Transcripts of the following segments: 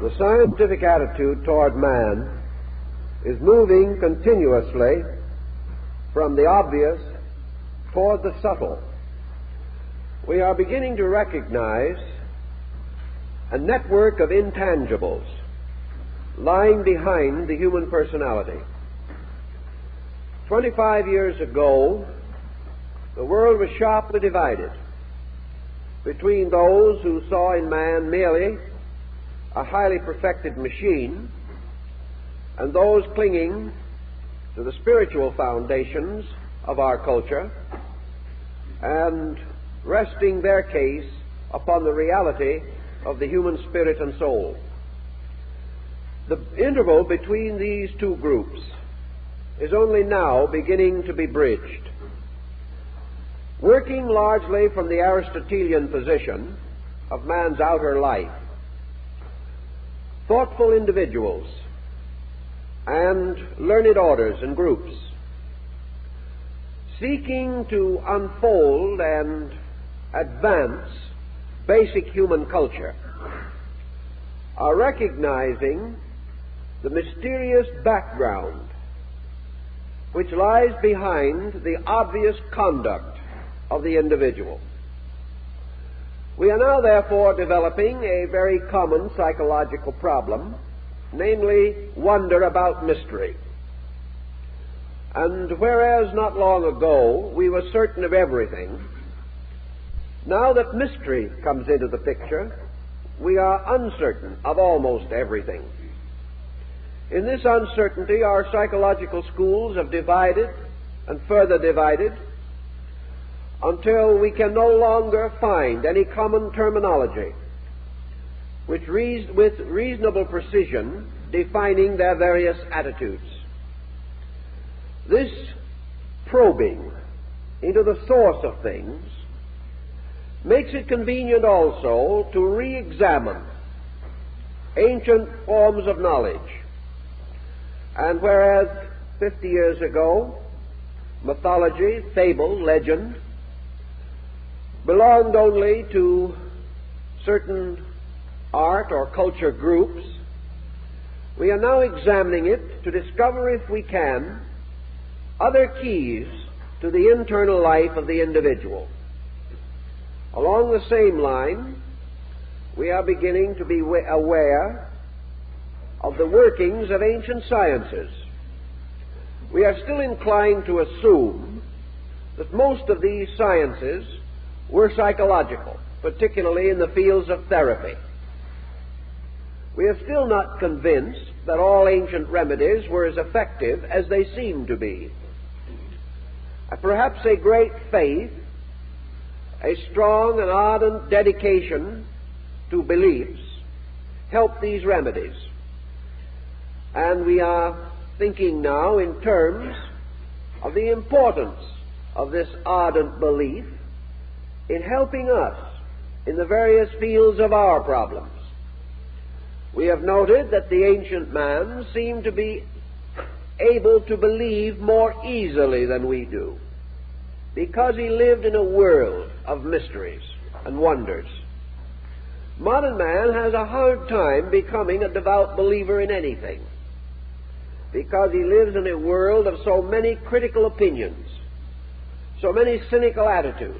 The scientific attitude toward man is moving continuously from the obvious toward the subtle. We are beginning to recognize a network of intangibles lying behind the human personality. 25 years ago, the world was sharply divided between those who saw in man merely a highly perfected machine and those clinging to the spiritual foundations of our culture and resting their case upon the reality of the human spirit and soul. The interval between these two groups is only now beginning to be bridged. Working largely from the Aristotelian position of man's outer life, thoughtful individuals and learned orders and groups seeking to unfold and advance basic human culture are recognizing the mysterious background which lies behind the obvious conduct of the individual. We are now therefore developing a very common psychological problem, namely wonder about mystery. And whereas not long ago we were certain of everything, now that mystery comes into the picture, we are uncertain of almost everything. In this uncertainty, our psychological schools have divided and further divided until we can no longer find any common terminology with reasonable precision defining their various attitudes. This probing into the source of things makes it convenient also to re-examine ancient forms of knowledge. And whereas 50 years ago mythology, fable, legend belonged only to certain art or culture groups, we are now examining it to discover, if we can, other keys to the internal life of the individual. Along the same line, we are beginning to be aware of the workings of ancient sciences. We are still inclined to assume that most of these sciences were psychological, particularly in the fields of therapy. We are still not convinced that all ancient remedies were as effective as they seem to be. Perhaps a great faith, a strong and ardent dedication to beliefs help these remedies. And we are thinking now in terms of the importance of this ardent belief in helping us in the various fields of our problems. We have noted that the ancient man seemed to be able to believe more easily than we do, because he lived in a world of mysteries and wonders. Modern man has a hard time becoming a devout believer in anything, because he lives in a world of so many critical opinions, so many cynical attitudes,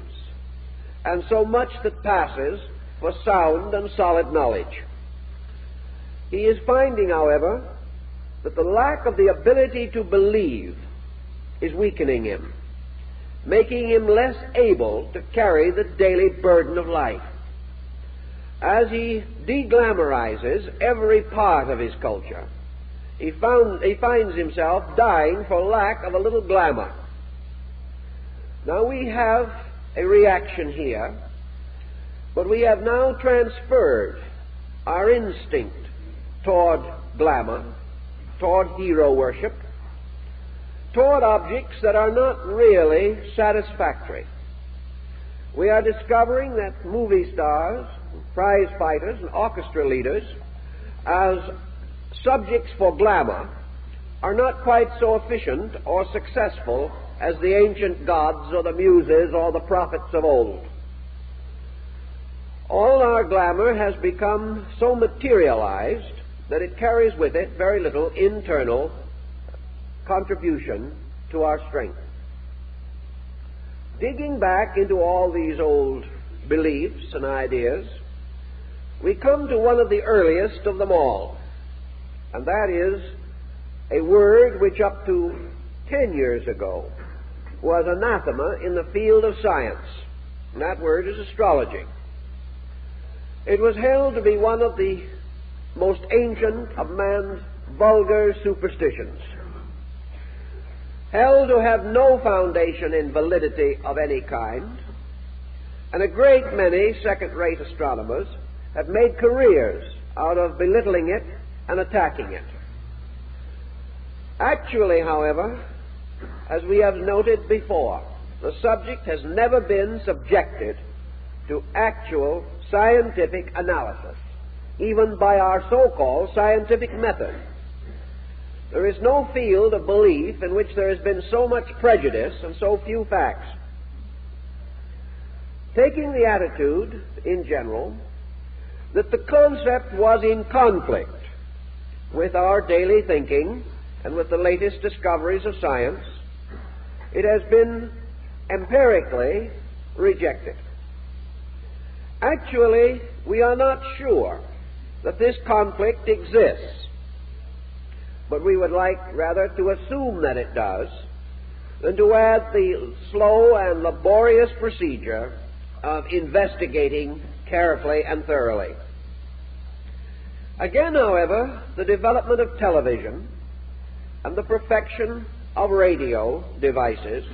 and so much that passes for sound and solid knowledge. He is finding, however, that the lack of the ability to believe is weakening him, making him less able to carry the daily burden of life. As he de-glamorizes every part of his culture, he finds himself dying for lack of a little glamour. Now we have a reaction here, but we have now transferred our instinct toward glamour, toward hero worship, toward objects that are not really satisfactory. We are discovering that movie stars, prize fighters, and orchestra leaders, as subjects for glamour, are not quite so efficient or successful as the ancient gods or the muses or the prophets of old. All our glamour has become so materialized that it carries with it very little internal contribution to our strength. Digging back into all these old beliefs and ideas, we come to one of the earliest of them all, and that is a word which up to 10 years ago was anathema in the field of science, and that word is astrology. It was held to be one of the most ancient of man's vulgar superstitions, held to have no foundation in validity of any kind, and a great many second-rate astronomers have made careers out of belittling it and attacking it. Actually, however, as we have noted before, the subject has never been subjected to actual scientific analysis, even by our so-called scientific method. There is no field of belief in which there has been so much prejudice and so few facts. Taking the attitude, in general, that the concept was in conflict with our daily thinking and with the latest discoveries of science, it has been empirically rejected. Actually, we are not sure that this conflict exists, but we would like rather to assume that it does than to add the slow and laborious procedure of investigating carefully and thoroughly. Again, however, the development of television and the perfection of radio devices,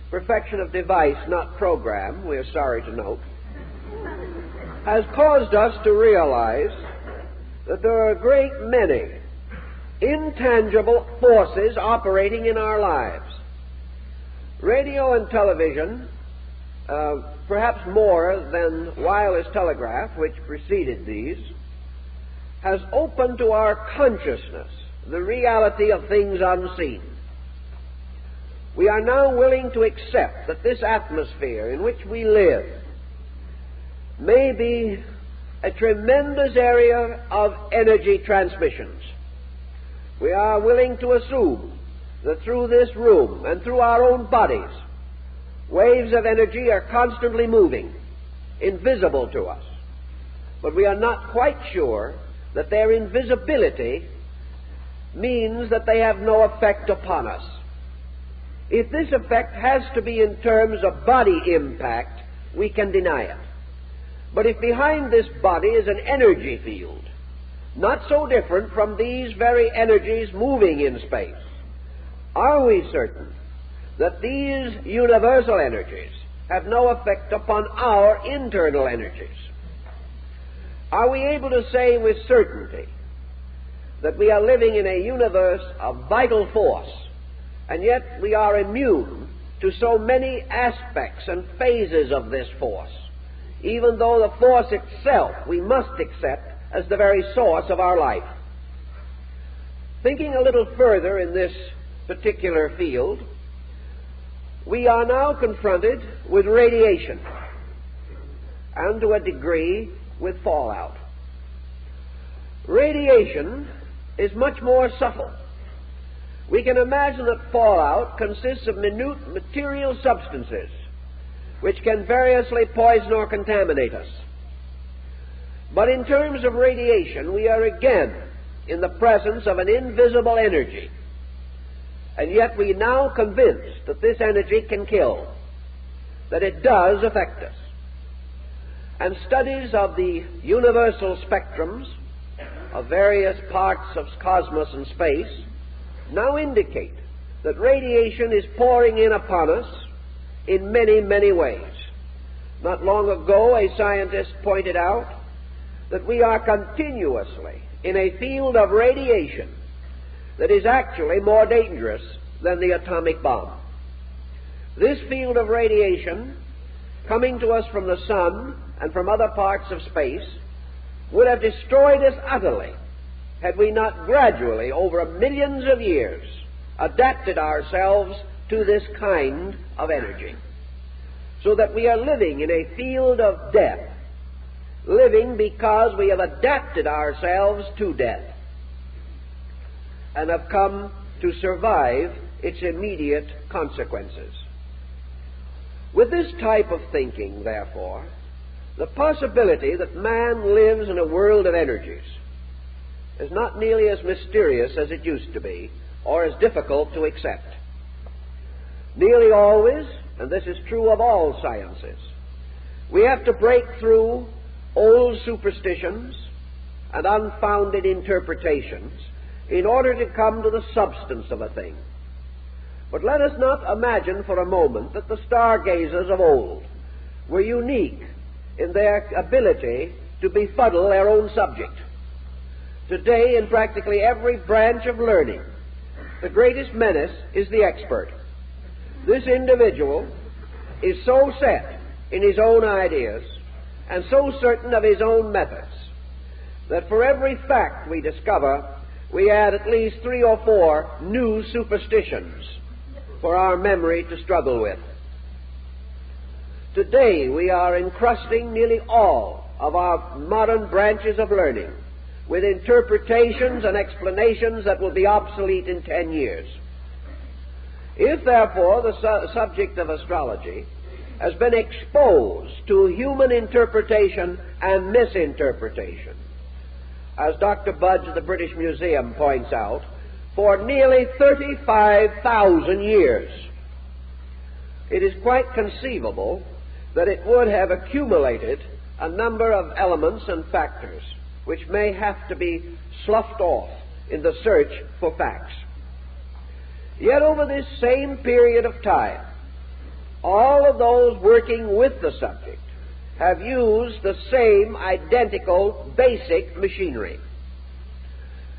perfection of device, not program, we are sorry to note, has caused us to realize that there are a great many intangible forces operating in our lives. Radio and television, perhaps more than wireless telegraph, which preceded these, has opened to our consciousness the reality of things unseen. We are now willing to accept that this atmosphere in which we live may be a tremendous area of energy transmissions. We are willing to assume that through this room and through our own bodies, waves of energy are constantly moving, invisible to us. But we are not quite sure that their invisibility means that they have no effect upon us. If this effect has to be in terms of body impact, we can deny it. But if behind this body is an energy field, not so different from these very energies moving in space, are we certain that these universal energies have no effect upon our internal energies? Are we able to say with certainty that we are living in a universe of vital force, and yet we are immune to so many aspects and phases of this force, even though the force itself we must accept as the very source of our life? Thinking a little further in this particular field, we are now confronted with radiation, and to a degree with fallout. Radiation is much more subtle. We can imagine that fallout consists of minute material substances which can variously poison or contaminate us. But in terms of radiation, we are again in the presence of an invisible energy, and yet we are now convinced that this energy can kill, that it does affect us. And studies of the universal spectrums of various parts of cosmos and space now indicate that radiation is pouring in upon us in many, many ways. Not long ago, a scientist pointed out that we are continuously in a field of radiation that is actually more dangerous than the atomic bomb. This field of radiation, coming to us from the sun and from other parts of space, would have destroyed us utterly had we not gradually, over millions of years, adapted ourselves to this kind of energy, so that we are living in a field of death living because we have adapted ourselves to death and have come to survive its immediate consequences. With this type of thinking, therefore, the possibility that man lives in a world of energies is not nearly as mysterious as it used to be, or as difficult to accept. Nearly always, and this is true of all sciences, we have to break through old superstitions and unfounded interpretations in order to come to the substance of a thing. But let us not imagine for a moment that the stargazers of old were unique in their ability to befuddle their own subject. Today, in practically every branch of learning, the greatest menace is the expert. This individual is so set in his own ideas and so certain of his own methods that for every fact we discover, we add at least 3 or 4 new superstitions for our memory to struggle with. Today we are encrusting nearly all of our modern branches of learning with interpretations and explanations that will be obsolete in 10 years. If, therefore, the subject of astrology has been exposed to human interpretation and misinterpretation, as Dr. Budge of the British Museum points out, for nearly 35,000 years, it is quite conceivable that it would have accumulated a number of elements and factors which may have to be sloughed off in the search for facts. Yet over this same period of time, all of those working with the subject have used the same identical basic machinery.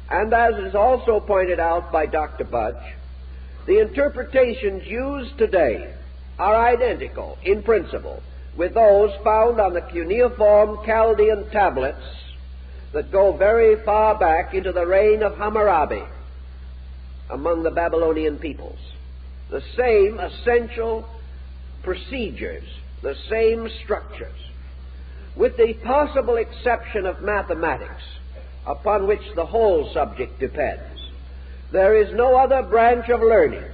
And as is also pointed out by Dr. Budge, the interpretations used today are identical in principle with those found on the cuneiform Chaldean tablets that go very far back into the reign of Hammurabi among the Babylonian peoples. The same essential procedures, the same structures, with the possible exception of mathematics, upon which the whole subject depends. There is no other branch of learning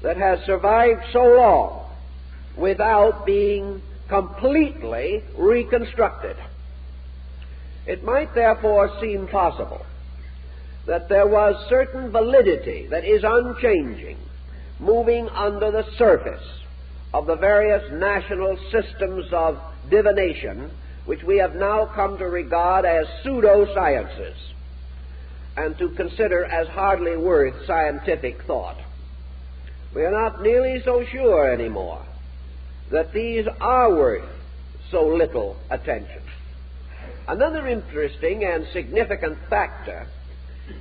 that has survived so long without being completely reconstructed. It might therefore seem possible that there was certain validity that is unchanging, moving under the surface of the various national systems of divination which we have now come to regard as pseudo-sciences and to consider as hardly worth scientific thought. We are not nearly so sure anymore that these are worth so little attention. Another interesting and significant factor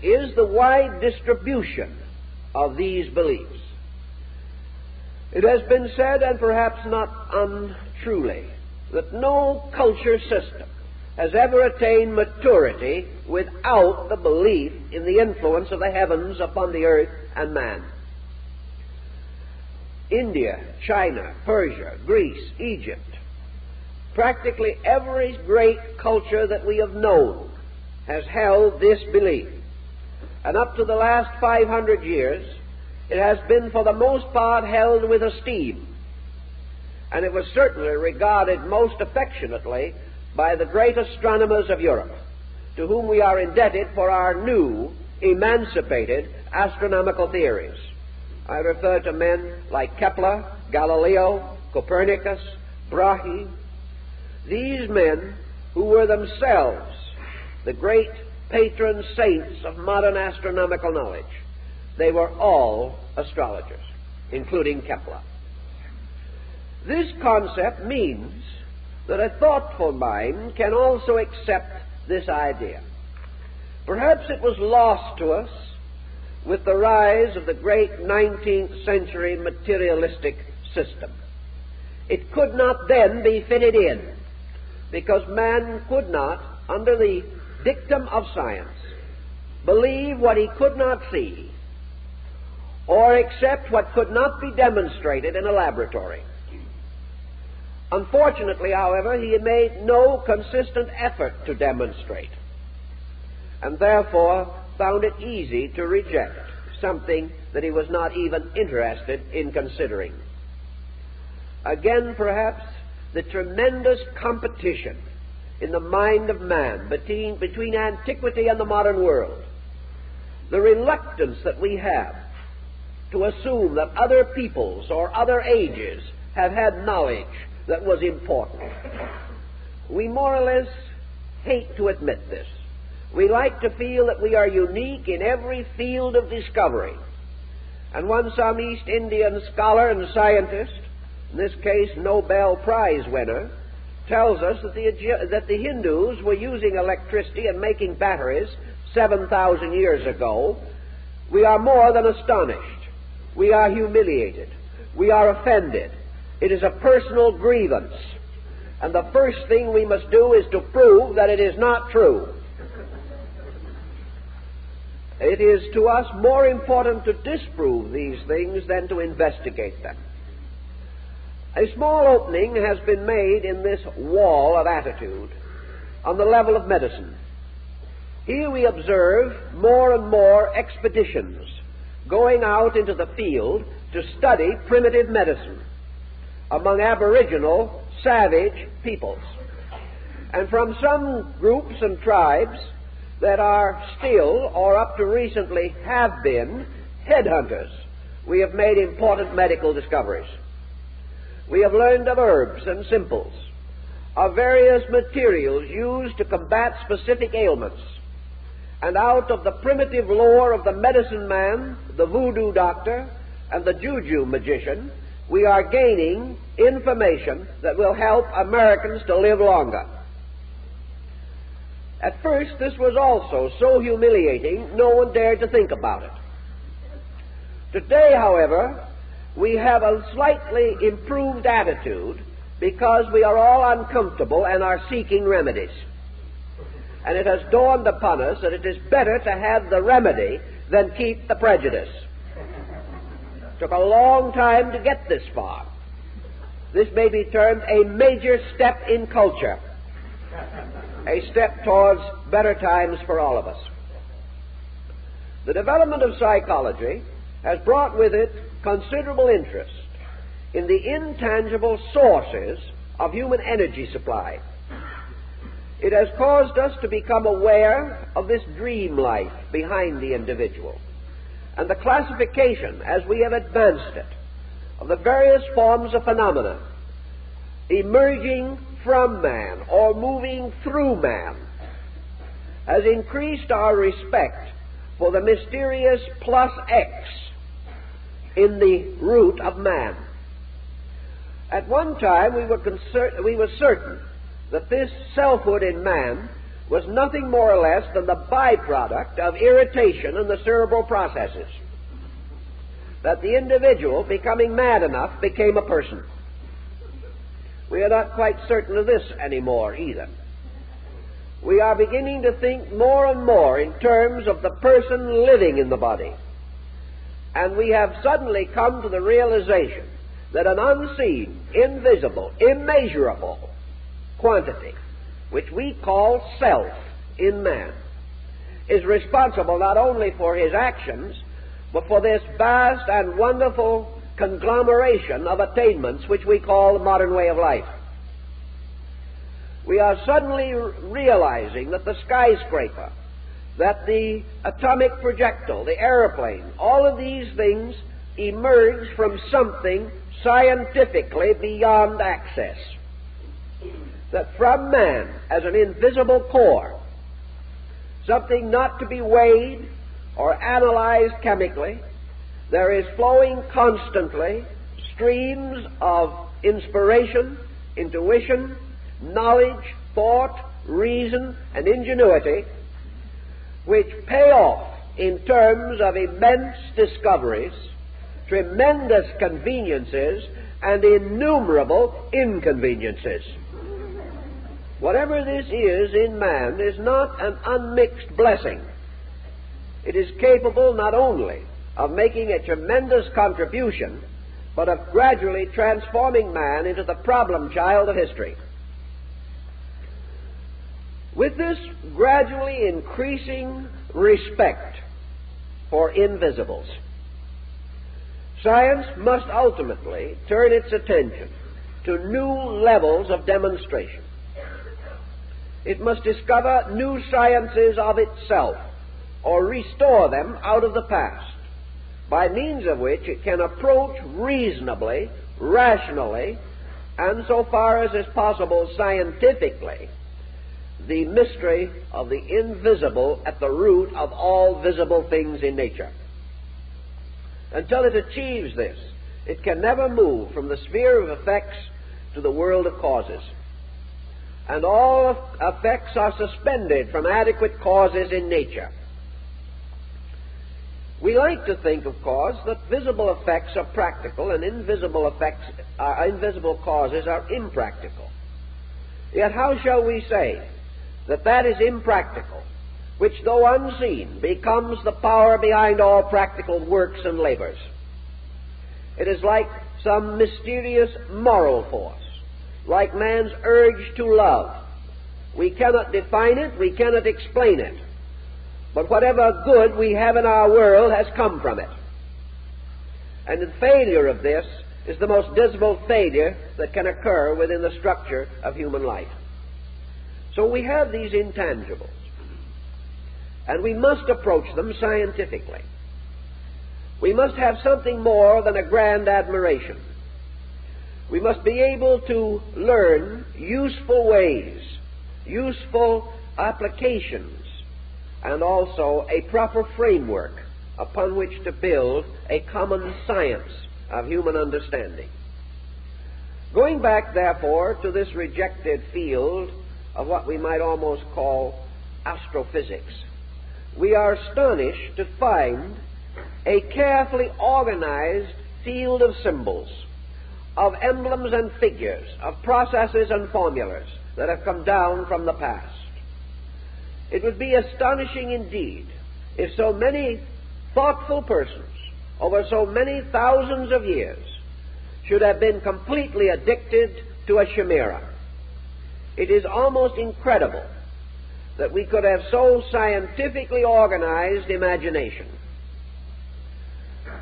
is the wide distribution of these beliefs. It has been said, and perhaps not untruly, that no culture system has ever attained maturity without the belief in the influence of the heavens upon the earth and man. India, China, Persia, Greece, Egypt, practically every great culture that we have known has held this belief. And up to the last 500 years, it has been for the most part held with esteem. And it was certainly regarded most affectionately by the great astronomers of Europe, to whom we are indebted for our new, emancipated astronomical theories. I refer to men like Kepler, Galileo, Copernicus, Brahe. These men, who were themselves the great patron saints of modern astronomical knowledge, they were all astrologers, including Kepler. This concept means that a thoughtful mind can also accept this idea. Perhaps it was lost to us with the rise of the great 19th century materialistic system. It could not then be fitted in, because man could not, under the dictum of science, believe what he could not see or accept what could not be demonstrated in a laboratory. Unfortunately, however, he made no consistent effort to demonstrate, and therefore found it easy to reject something that he was not even interested in considering. Again, perhaps, the tremendous competition in the mind of man between antiquity and the modern world, the reluctance that we have to assume that other peoples or other ages have had knowledge that was important. We more or less hate to admit this. We like to feel that we are unique in every field of discovery. And some East Indian scholar and scientist, in this case Nobel Prize winner, tells us that the Hindus were using electricity and making batteries 7,000 years ago. We are more than astonished. We are humiliated. We are offended. It is a personal grievance. And the first thing we must do is to prove that it is not true. It is to us more important to disprove these things than to investigate them. A small opening has been made in this wall of attitude on the level of medicine. Here we observe more and more expeditions going out into the field to study primitive medicine among aboriginal, savage peoples. And from some groups and tribes that are still, or up to recently have been, headhunters, we have made important medical discoveries. We have learned of herbs and simples, of various materials used to combat specific ailments. And out of the primitive lore of the medicine man, the voodoo doctor, and the juju magician, we are gaining information that will help Americans to live longer. At first, this was also so humiliating, no one dared to think about it. Today, however, we have a slightly improved attitude because we are all uncomfortable and are seeking remedies. And it has dawned upon us that it is better to have the remedy than keep the prejudice. It took a long time to get this far. This may be termed a major step in culture, a step towards better times for all of us. The development of psychology has brought with it considerable interest in the intangible sources of human energy supply. It has caused us to become aware of this dream life behind the individual and the classification, as we have advanced it, of the various forms of phenomena emerging from man or moving through man has increased our respect for the mysterious plus X in the root of man. At one time we were certain that this selfhood in man was nothing more or less than the byproduct of irritation in the cerebral processes, that the individual, becoming mad enough, became a person. We are not quite certain of this anymore either. We are beginning to think more and more in terms of the person living in the body. And we have suddenly come to the realization that an unseen, invisible, immeasurable quantity, which we call self in man, is responsible not only for his actions, but for this vast and wonderful conglomeration of attainments which we call the modern way of life. We are suddenly realizing that the skyscraper, that the atomic projectile, the airplane, all of these things emerge from something scientifically beyond access. That from man, as an invisible core, something not to be weighed or analyzed chemically, there is flowing constantly streams of inspiration, intuition, knowledge, thought, reason, and ingenuity, which pay off in terms of immense discoveries, tremendous conveniences, and innumerable inconveniences. Whatever this is in man is not an unmixed blessing. It is capable not only of making a tremendous contribution, but of gradually transforming man into the problem child of history. With this gradually increasing respect for invisibles, science must ultimately turn its attention to new levels of demonstration. It must discover new sciences of itself, or restore them out of the past, by means of which it can approach reasonably, rationally, and so far as is possible scientifically, the mystery of the invisible at the root of all visible things in nature. Until it achieves this, it can never move from the sphere of effects to the world of causes. And all effects are suspended from adequate causes in nature. We like to think, of course, that visible effects are practical and invisible causes are impractical. Yet how shall we say that that is impractical, which, though unseen, becomes the power behind all practical works and labors? It is like some mysterious moral force, like man's urge to love. We cannot define it, we cannot explain it, but whatever good we have in our world has come from it. And the failure of this is the most dismal failure that can occur within the structure of human life. So we have these intangibles, and we must approach them scientifically. We must have something more than a grand admiration. We must be able to learn useful ways, useful applications, and also a proper framework upon which to build a common science of human understanding. Going back, therefore, to this rejected field of what we might almost call astrophysics, we are astonished to find a carefully organized field of symbols, of emblems and figures, of processes and formulas that have come down from the past. It would be astonishing indeed if so many thoughtful persons over so many thousands of years should have been completely addicted to a chimera. It is almost incredible that we could have so scientifically organized imagination.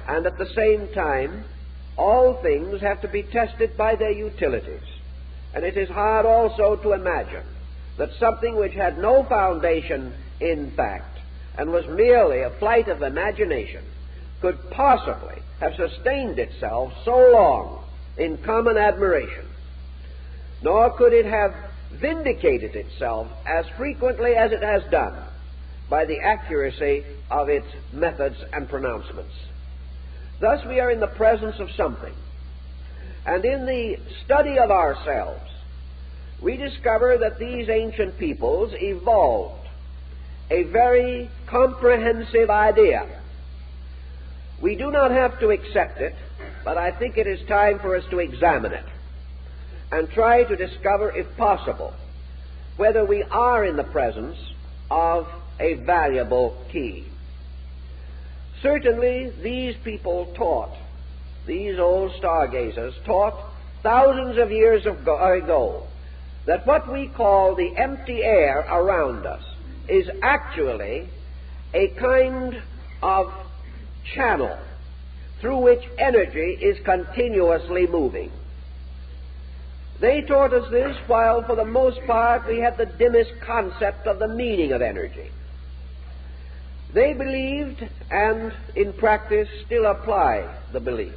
And at the same time, all things have to be tested by their utilities. And it is hard also to imagine that something which had no foundation in fact and was merely a flight of imagination could possibly have sustained itself so long in common admiration, nor could it have vindicated itself as frequently as it has done by the accuracy of its methods and pronouncements. Thus we are in the presence of something, and in the study of ourselves we discover that these ancient peoples evolved a very comprehensive idea. We do not have to accept it, but I think it is time for us to examine it and try to discover, if possible, whether we are in the presence of a valuable key. Certainly these people taught, these old stargazers taught thousands of years ago, that what we call the empty air around us is actually a kind of channel through which energy is continuously moving. They taught us this while for the most part we had the dimmest concept of the meaning of energy. They believed, and in practice still apply the belief,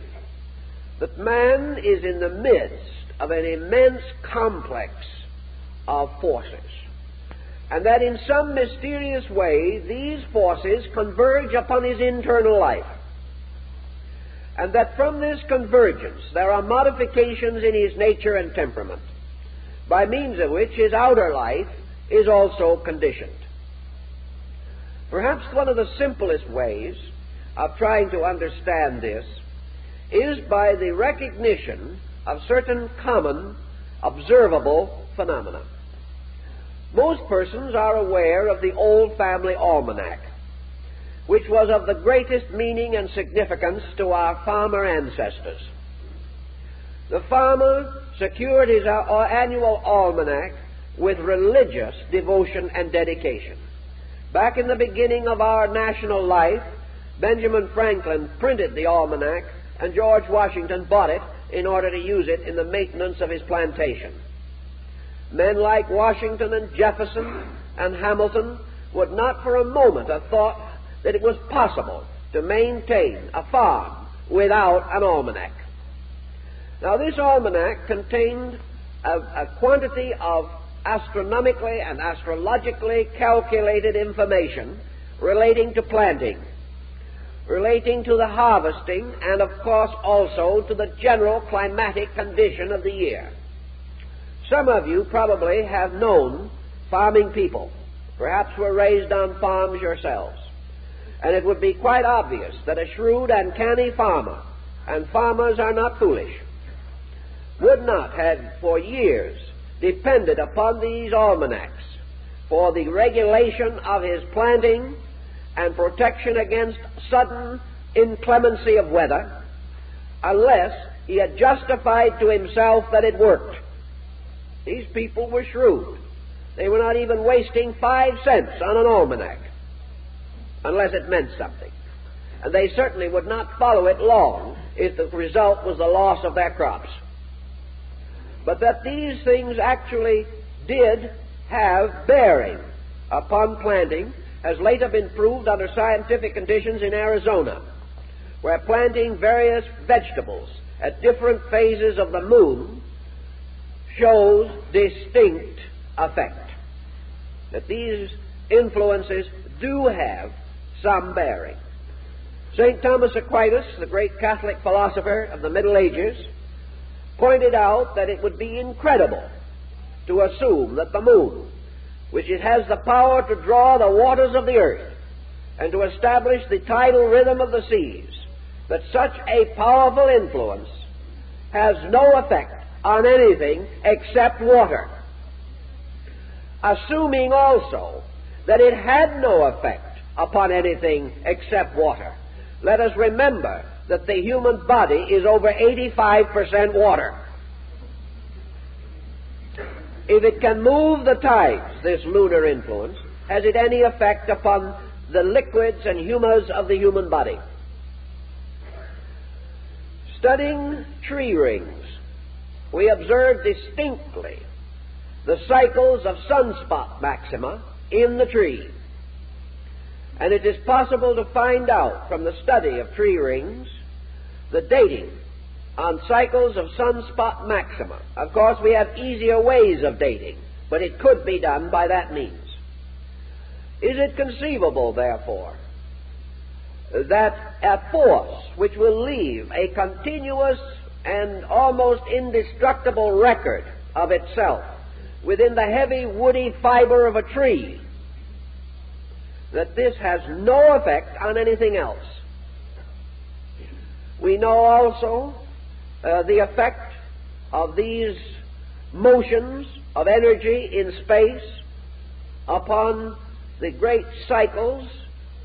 that man is in the midst of an immense complex of forces, and that in some mysterious way these forces converge upon his internal life, and that from this convergence there are modifications in his nature and temperament, by means of which his outer life is also conditioned. Perhaps one of the simplest ways of trying to understand this is by the recognition of certain common, observable phenomena. Most persons are aware of the old family almanac, which was of the greatest meaning and significance to our farmer ancestors. The farmer secured his annual almanac with religious devotion and dedication. Back in the beginning of our national life, Benjamin Franklin printed the almanac, and George Washington bought it in order to use it in the maintenance of his plantation. Men like Washington and Jefferson and Hamilton would not for a moment have thought that it was possible to maintain a farm without an almanac. Now, this almanac contained a quantity of astronomically and astrologically calculated information relating to planting, relating to the harvesting, and of course also to the general climatic condition of the year. Some of you probably have known farming people, perhaps were raised on farms yourselves, and it would be quite obvious that a shrewd and canny farmer, and farmers are not foolish, would not have for years depended upon these almanacs for the regulation of his planting and protection against sudden inclemency of weather unless he had justified to himself that it worked. These people were shrewd. They were not even wasting 5 cents on an almanac unless it meant something. And they certainly would not follow it long if the result was the loss of their crops. But that these things actually did have bearing upon planting has later been proved under scientific conditions in Arizona, where planting various vegetables at different phases of the moon shows distinct effect. That these influences do have some bearing. St. Thomas Aquinas, the great Catholic philosopher of the Middle Ages, pointed out that it would be incredible to assume that the moon, which it has the power to draw the waters of the earth and to establish the tidal rhythm of the seas, that such a powerful influence has no effect on anything except water. Assuming also that it had no effect upon anything except water, let us remember that the human body is over 85% water. If it can move the tides, this lunar influence, has it any effect upon the liquids and humours of the human body? Studying tree rings, we observe distinctly the cycles of sunspot maxima in the tree. And it is possible to find out from the study of tree rings the dating on cycles of sunspot maxima. Of course, we have easier ways of dating, but it could be done by that means. Is it conceivable, therefore, that a force which will leave a continuous and almost indestructible record of itself within the heavy woody fiber of a tree, that this has no effect on anything else? We know also the effect of these motions of energy in space upon the great cycles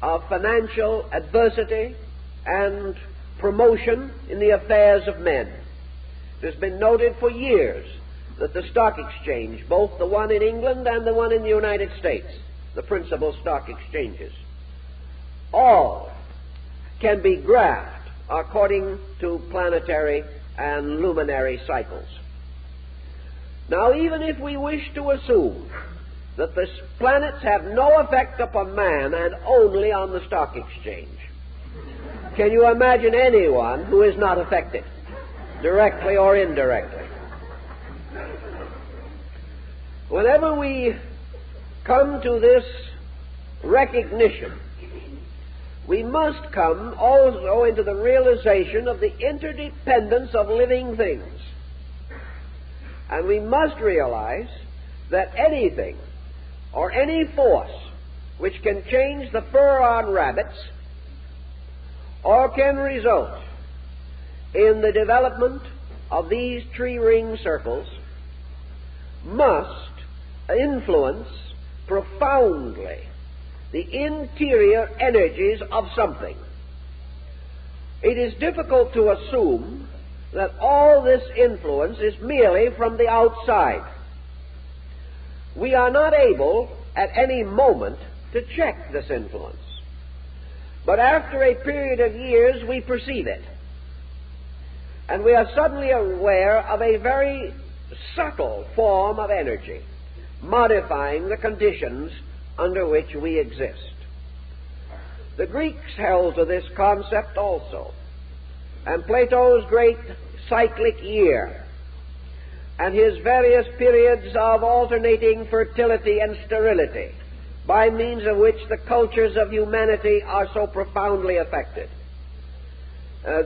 of financial adversity and promotion in the affairs of men. It has been noted for years that the stock exchange, both the one in England and the one in the United States, the principal stock exchanges, all can be graphed according to planetary and luminary cycles. Now, even if we wish to assume that the planets have no effect upon man and only on the stock exchange, can you imagine anyone who is not affected, directly or indirectly? Whenever we come to this recognition, we must come also into the realization of the interdependence of living things. And we must realize that anything or any force which can change the fur on rabbits or can result in the development of these tree ring circles must influence profoundly the interior energies of something. It is difficult to assume that all this influence is merely from the outside. We are not able at any moment to check this influence. But after a period of years, we perceive it. And we are suddenly aware of a very subtle form of energy, modifying the conditions under which we exist. The Greeks held to this concept also, and Plato's great cyclic year, and his various periods of alternating fertility and sterility, by means of which the cultures of humanity are so profoundly affected.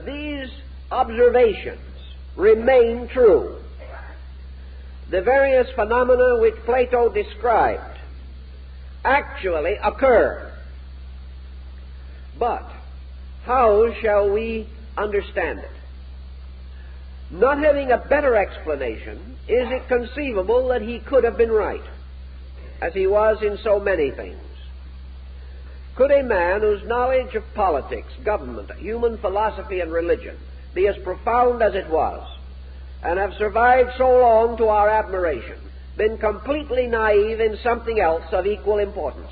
These observations remain true. The various phenomena which Plato described actually occur. But how shall we understand it? Not having a better explanation, is it conceivable that he could have been right, as he was in so many things? Could a man whose knowledge of politics, government, human philosophy, and religion be as profound as it was, and have survived so long to our admiration, been completely naive in something else of equal importance?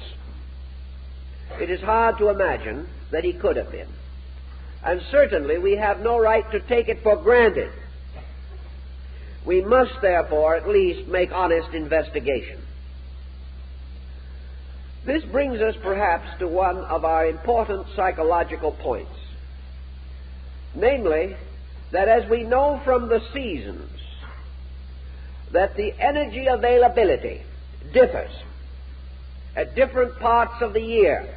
It is hard to imagine that he could have been. And certainly we have no right to take it for granted. We must therefore at least make honest investigation. This brings us perhaps to one of our important psychological points, namely, that as we know from the seasons that the energy availability differs at different parts of the year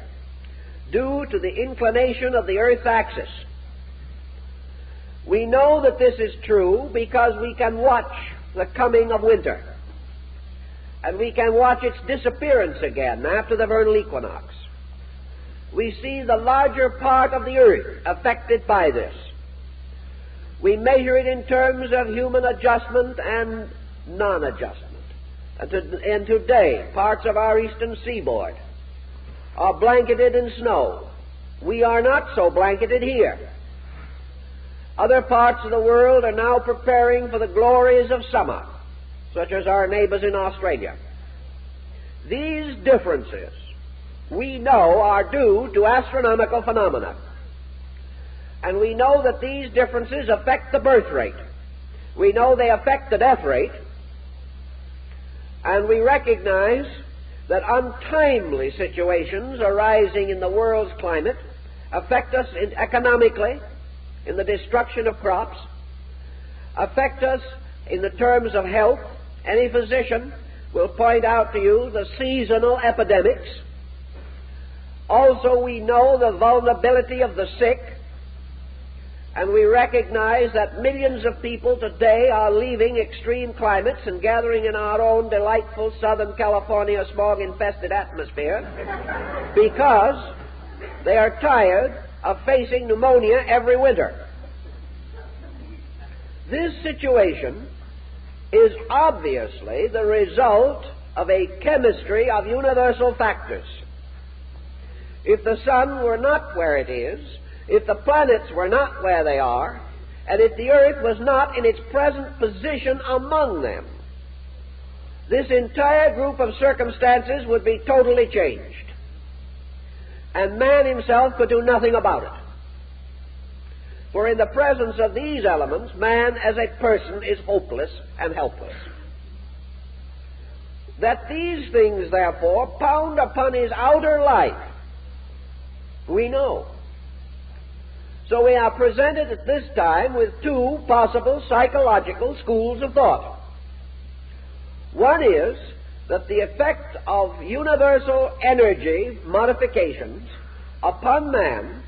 due to the inclination of the Earth's axis. We know that this is true because we can watch the coming of winter, and we can watch its disappearance again after the vernal equinox. We see the larger part of the Earth affected by this. We measure it in terms of human adjustment and non-adjustment. And today, parts of our eastern seaboard are blanketed in snow. We are not so blanketed here. Other parts of the world are now preparing for the glories of summer, such as our neighbors in Australia. These differences, we know, are due to astronomical phenomena. And we know that these differences affect the birth rate. We know they affect the death rate. And we recognize that untimely situations arising in the world's climate affect us economically, in the destruction of crops, affect us in the terms of health. Any physician will point out to you the seasonal epidemics. Also, we know the vulnerability of the sick, and we recognize that millions of people today are leaving extreme climates and gathering in our own delightful Southern California smog-infested atmosphere because they are tired of facing pneumonia every winter. This situation is obviously the result of a chemistry of universal factors. If the sun were not where it is, if the planets were not where they are, and if the earth was not in its present position among them, this entire group of circumstances would be totally changed. And man himself could do nothing about it. For in the presence of these elements, man as a person is hopeless and helpless. That these things, therefore, pound upon his outer life, we know. So we are presented at this time with two possible psychological schools of thought. One is that the effect of universal energy modifications upon man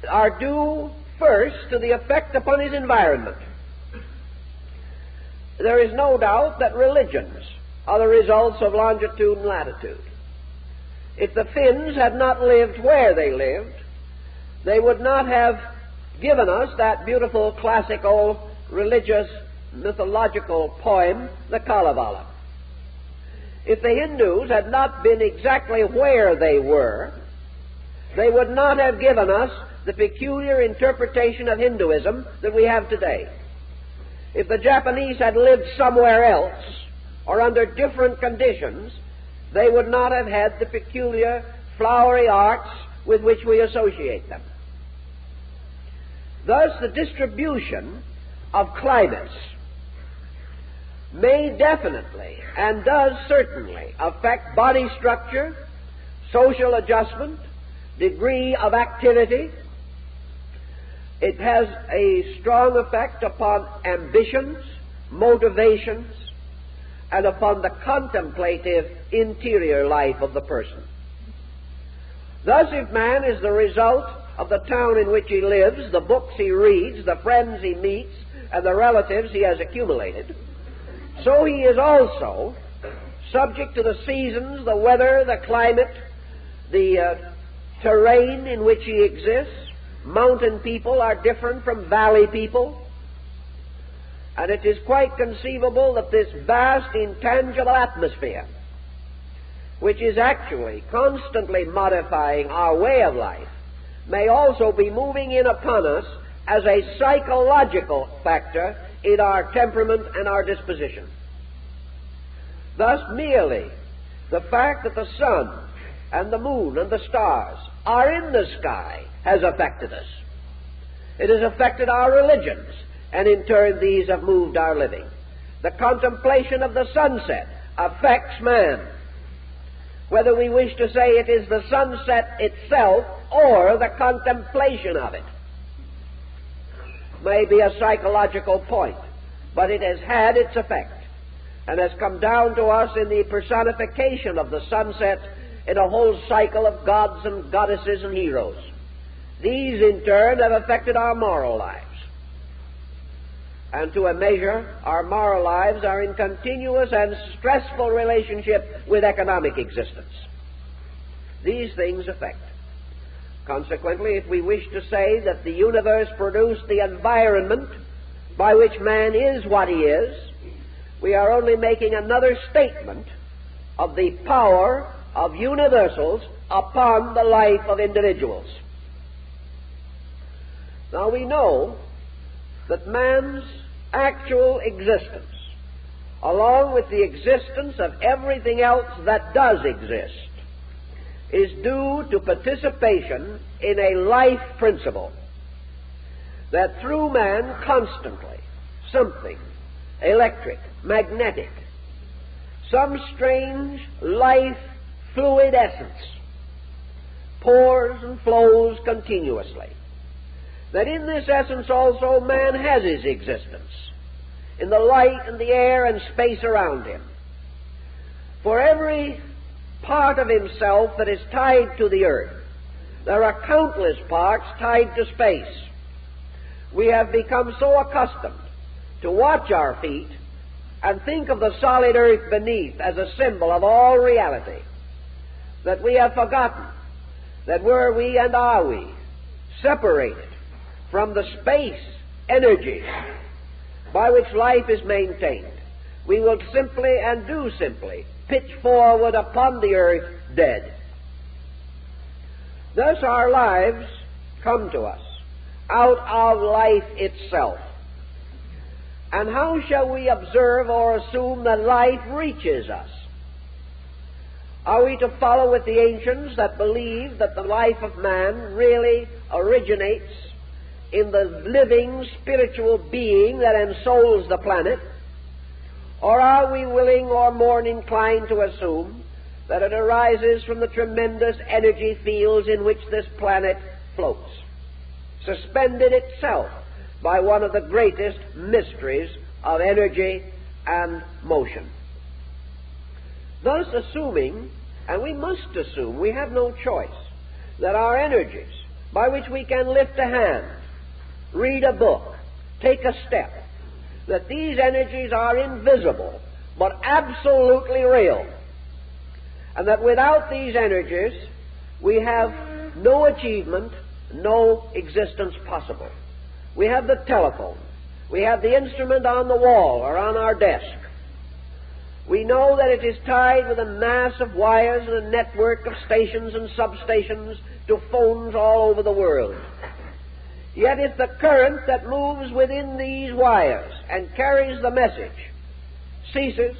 are due first to the effect upon his environment. There is no doubt that religions are the results of longitude and latitude. If the Finns had not lived where they lived, they would not have given us that beautiful classical religious mythological poem, the Kalevala. If the Hindus had not been exactly where they were, they would not have given us the peculiar interpretation of Hinduism that we have today. If the Japanese had lived somewhere else or under different conditions, they would not have had the peculiar flowery arts with which we associate them. Thus, the distribution of climates may definitely and does certainly affect body structure, social adjustment, degree of activity. It has a strong effect upon ambitions, motivations, and upon the contemplative interior life of the person. Thus, if man is the result of the town in which he lives, the books he reads, the friends he meets, and the relatives he has accumulated, so he is also subject to the seasons, the weather, the climate, the terrain in which he exists. Mountain people are different from valley people. And it is quite conceivable that this vast, intangible atmosphere, which is actually constantly modifying our way of life, may also be moving in upon us as a psychological factor in our temperament and our disposition. Thus, merely the fact that the sun and the moon and the stars are in the sky has affected us. It has affected our religions, and in turn these have moved our living. The contemplation of the sunset affects man, whether we wish to say it is the sunset itself or the contemplation of it. May be a psychological point, but it has had its effect and has come down to us in the personification of the sunset in a whole cycle of gods and goddesses and heroes. These, in turn, have affected our moral lives. And to a measure, our moral lives are in continuous and stressful relationship with economic existence. These things affect. Consequently, if we wish to say that the universe produced the environment by which man is what he is, we are only making another statement of the power of universals upon the life of individuals. Now we know that man's actual existence, along with the existence of everything else that does exist, is due to participation in a life principle, that through man constantly something electric, magnetic, some strange life fluid essence pours and flows continuously. That in this essence also man has his existence, in the light and the air and space around him. For every part of himself that is tied to the earth, there are countless parts tied to space. We have become so accustomed to watch our feet and think of the solid earth beneath as a symbol of all reality, that we have forgotten that were we and are we separated from the space energies by which life is maintained, we will simply and do simply pitch forward upon the earth dead. Thus our lives come to us out of life itself. And how shall we observe or assume that life reaches us? Are we to follow with the ancients that believe that the life of man really originates in the living spiritual being that ensouls the planet? Or are we willing or more inclined to assume that it arises from the tremendous energy fields in which this planet floats, suspended itself by one of the greatest mysteries of energy and motion? Thus assuming, and we must assume, we have no choice, that our energies, by which we can lift a hand, read a book, take a step, that these energies are invisible but absolutely real, and that without these energies we have no achievement, no existence possible. We have the telephone, we have the instrument on the wall or on our desk, We know that it is tied with a mass of wires and a network of stations and substations to phones all over the world. Yet if the current that moves within these wires and carries the message ceases,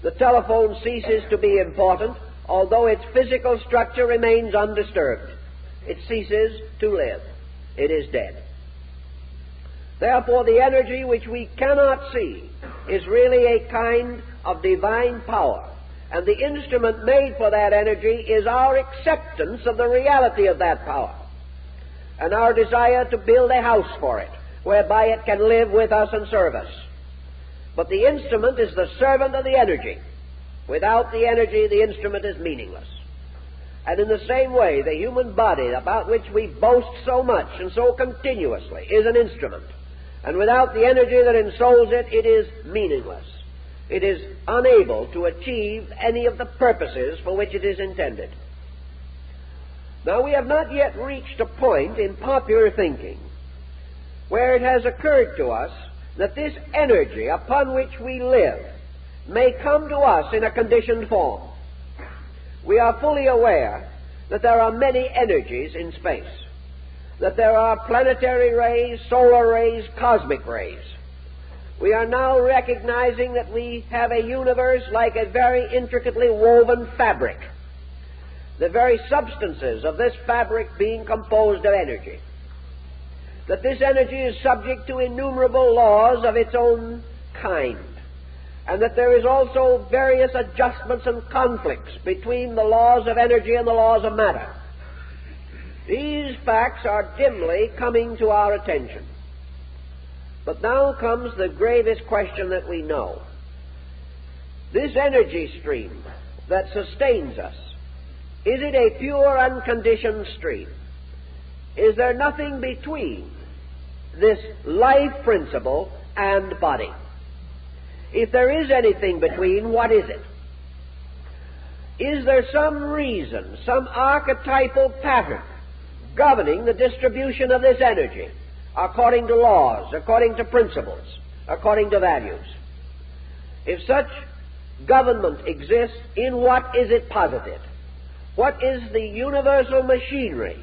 the telephone ceases to be important, although its physical structure remains undisturbed. It ceases to live. It is dead. Therefore, the energy which we cannot see is really a kind of divine power, and the instrument made for that energy is our acceptance of the reality of that power, and our desire to build a house for it, whereby it can live with us and serve us. But the instrument is the servant of the energy. Without the energy, the instrument is meaningless. And in the same way, the human body, about which we boast so much and so continuously, is an instrument. And without the energy that ensouls it, it is meaningless. It is unable to achieve any of the purposes for which it is intended. Now, we have not yet reached a point in popular thinking where it has occurred to us that this energy upon which we live may come to us in a conditioned form. We are fully aware that there are many energies in space, that there are planetary rays, solar rays, cosmic rays. We are now recognizing that we have a universe like a very intricately woven fabric, the very substances of this fabric being composed of energy, that this energy is subject to innumerable laws of its own kind, and that there is also various adjustments and conflicts between the laws of energy and the laws of matter. These facts are dimly coming to our attention. But now comes the gravest question that we know. This energy stream that sustains us, is it a pure, unconditioned stream? Is there nothing between this life principle and body? If there is anything between, what is it? Is there some reason, some archetypal pattern governing the distribution of this energy according to laws, according to principles, according to values? If such government exists, in what is it posited? What is the universal machinery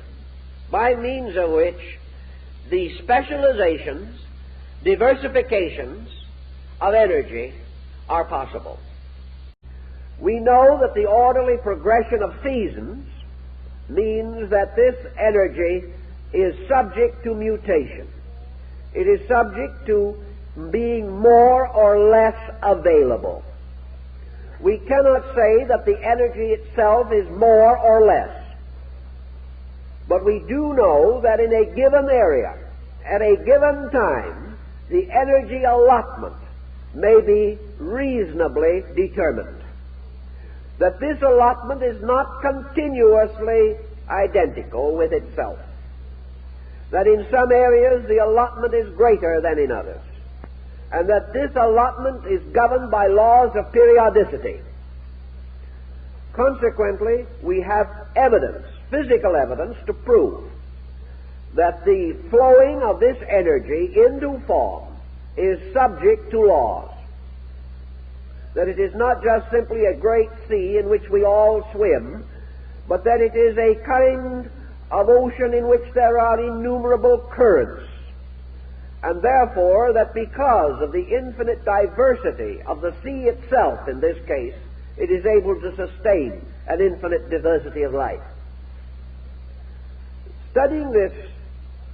by means of which the specializations, diversifications of energy are possible? We know that the orderly progression of seasons means that this energy is subject to mutation. It is subject to being more or less available. We cannot say that the energy itself is more or less. But we do know that in a given area, at a given time, the energy allotment may be reasonably determined. That this allotment is not continuously identical with itself. That in some areas the allotment is greater than in others. And that this allotment is governed by laws of periodicity. Consequently, we have evidence, physical evidence, to prove that the flowing of this energy into form is subject to laws. That it is not just simply a great sea in which we all swim, but that it is a kind of ocean in which there are innumerable currents. And therefore, that because of the infinite diversity of the sea itself, in this case, it is able to sustain an infinite diversity of life. Studying this,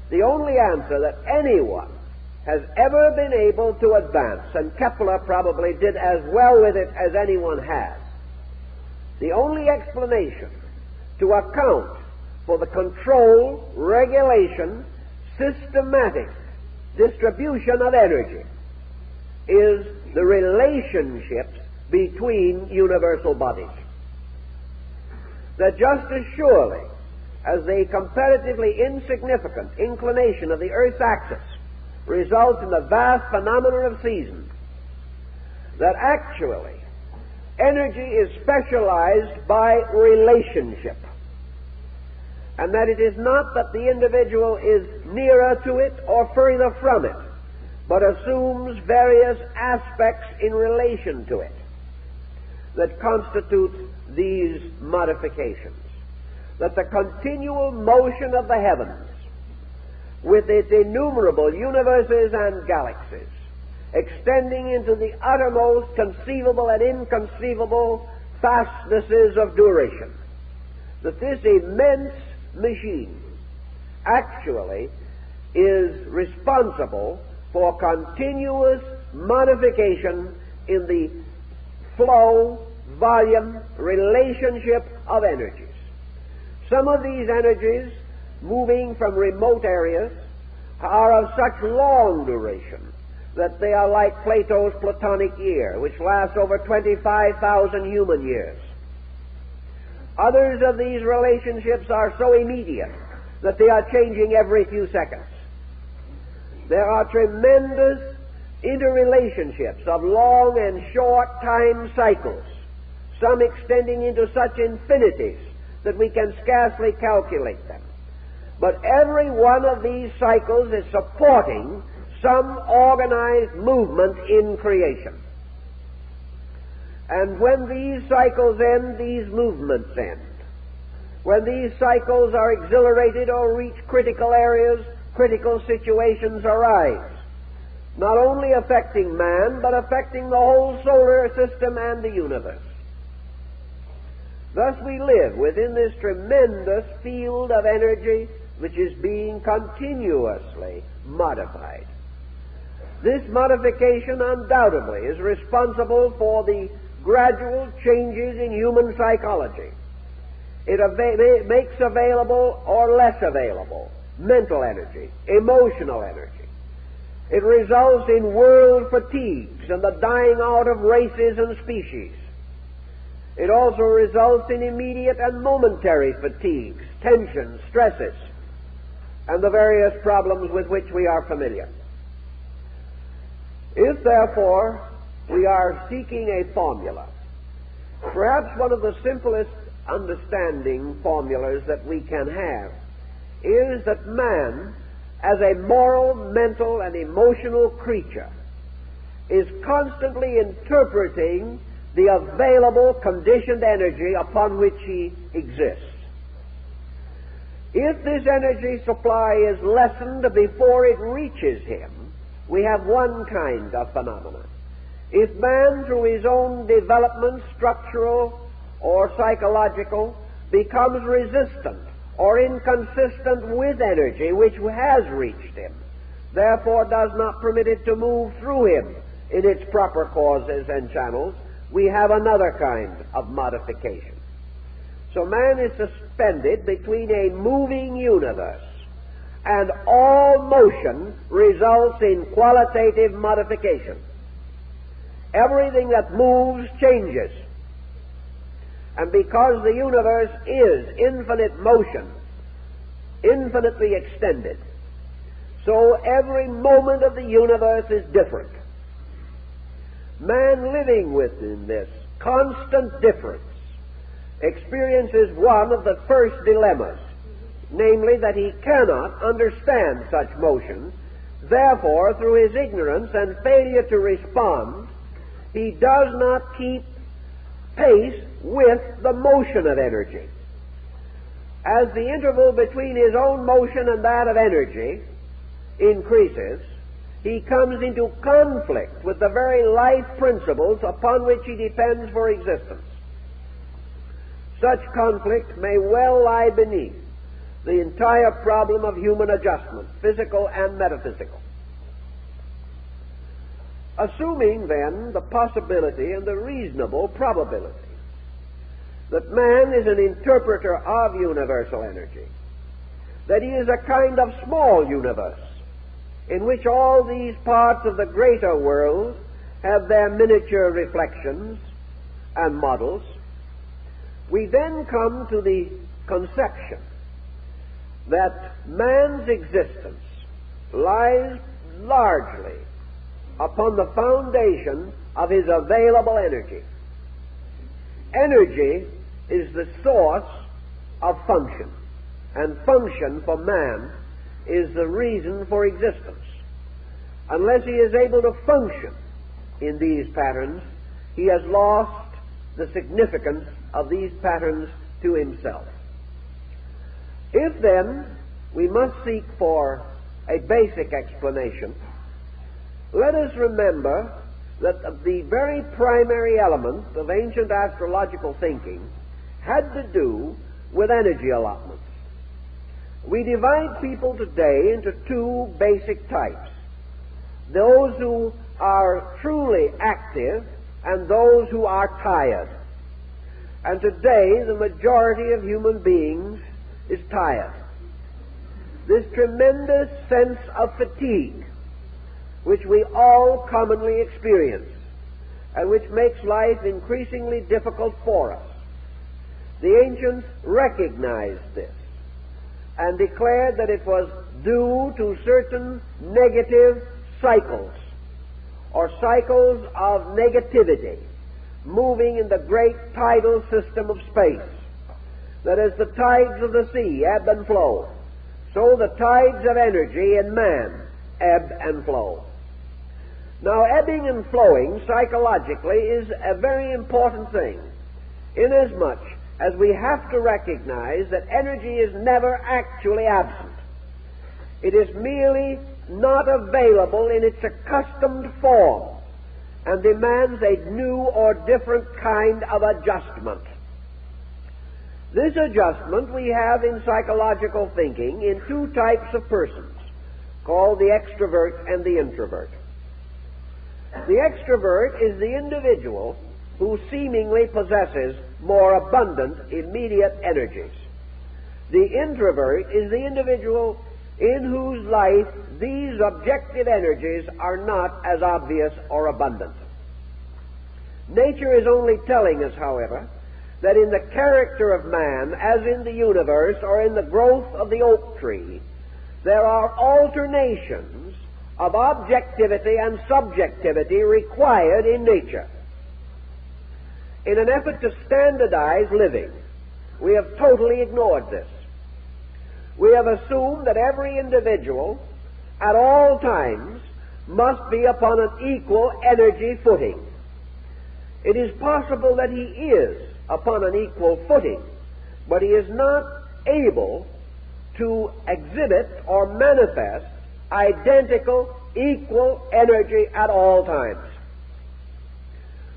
the only answer that anyone has ever been able to advance, and Kepler probably did as well with it as anyone has, the only explanation to account for the control, regulation, systematic distribution of energy is the relationships between universal bodies. That just as surely as the comparatively insignificant inclination of the Earth's axis results in the vast phenomenon of seasons, that actually energy is specialized by relationship, and that it is not that the individual is nearer to it or further from it, but assumes various aspects in relation to it. that constitutes these modifications. That the continual motion of the heavens, with its innumerable universes and galaxies, extending into the uttermost conceivable and inconceivable fastnesses of duration, that this immense machine actually is responsible for continuous modification in the flow, volume, relationship of energies. Some of these energies, moving from remote areas, are of such long duration that they are like Plato's Platonic year, which lasts over 25,000 human years. Others of these relationships are so immediate that they are changing every few seconds. There are tremendous interrelationships of long and short time cycles, some extending into such infinities that we can scarcely calculate them. But every one of these cycles is supporting some organized movement in creation. And when these cycles end, these movements end. When these cycles are exhilarated or reach critical areas, critical situations arise, not only affecting man, but affecting the whole solar system and the universe. Thus we live within this tremendous field of energy which is being continuously modified. This modification undoubtedly is responsible for the gradual changes in human psychology. It makes available or less available mental energy, emotional energy. It results in world fatigues and the dying out of races and species. It also results in immediate and momentary fatigues, tensions, stresses, and the various problems with which we are familiar. If, therefore, we are seeking a formula, perhaps one of the simplest understanding formulas that we can have is that man, as a moral, mental, and emotional creature, is constantly interpreting the available conditioned energy upon which he exists. If this energy supply is lessened before it reaches him, we have one kind of phenomenon. If man, through his own development, structural or psychological, becomes resistant or inconsistent with energy which has reached him, therefore does not permit it to move through him in its proper causes and channels, we have another kind of modification. So man is suspended between a moving universe, and all motion results in qualitative modification. Everything that moves changes. And because the universe is infinite motion, infinitely extended, so every moment of the universe is different. Man living within this constant difference experiences one of the first dilemmas, namely that he cannot understand such motion. Therefore, through his ignorance and failure to respond, he does not keep pace with the motion of energy. As the interval between his own motion and that of energy increases, he comes into conflict with the very life principles upon which he depends for existence. Such conflict may well lie beneath the entire problem of human adjustment, physical and metaphysical. Assuming, then, the possibility and the reasonable probability that man is an interpreter of universal energy, that he is a kind of small universe in which all these parts of the greater world have their miniature reflections and models, we then come to the conception that man's existence lies largely upon the foundation of his available energy. Energy is the source of function, and function for man is the reason for existence. Unless he is able to function in these patterns, he has lost the significance of these patterns to himself. If then we must seek for a basic explanation, let us remember that the very primary element of ancient astrological thinking had to do with energy allotments. We divide people today into two basic types: those who are truly active and those who are tired. And today the majority of human beings is tired. This tremendous sense of fatigue which we all commonly experience and which makes life increasingly difficult for us. The ancients recognized this and declared that it was due to certain negative cycles, or cycles of negativity, moving in the great tidal system of space, that as the tides of the sea ebb and flow, so the tides of energy in man ebb and flow. Now, ebbing and flowing psychologically is a very important thing, inasmuch as we have to recognize that energy is never actually absent. It is merely not available in its accustomed form and demands a new or different kind of adjustment. This adjustment we have in psychological thinking in two types of persons, called the extrovert and the introvert. The extrovert is the individual who seemingly possesses more abundant immediate energies. The introvert is the individual in whose life these objective energies are not as obvious or abundant. Nature is only telling us, however, that in the character of man, as in the universe or in the growth of the oak tree, there are alternations of objectivity and subjectivity required in nature. In an effort to standardize living, we have totally ignored this. We have assumed that every individual at all times must be upon an equal energy footing. It is possible that he is upon an equal footing, but he is not able to exhibit or manifest identical, equal energy at all times.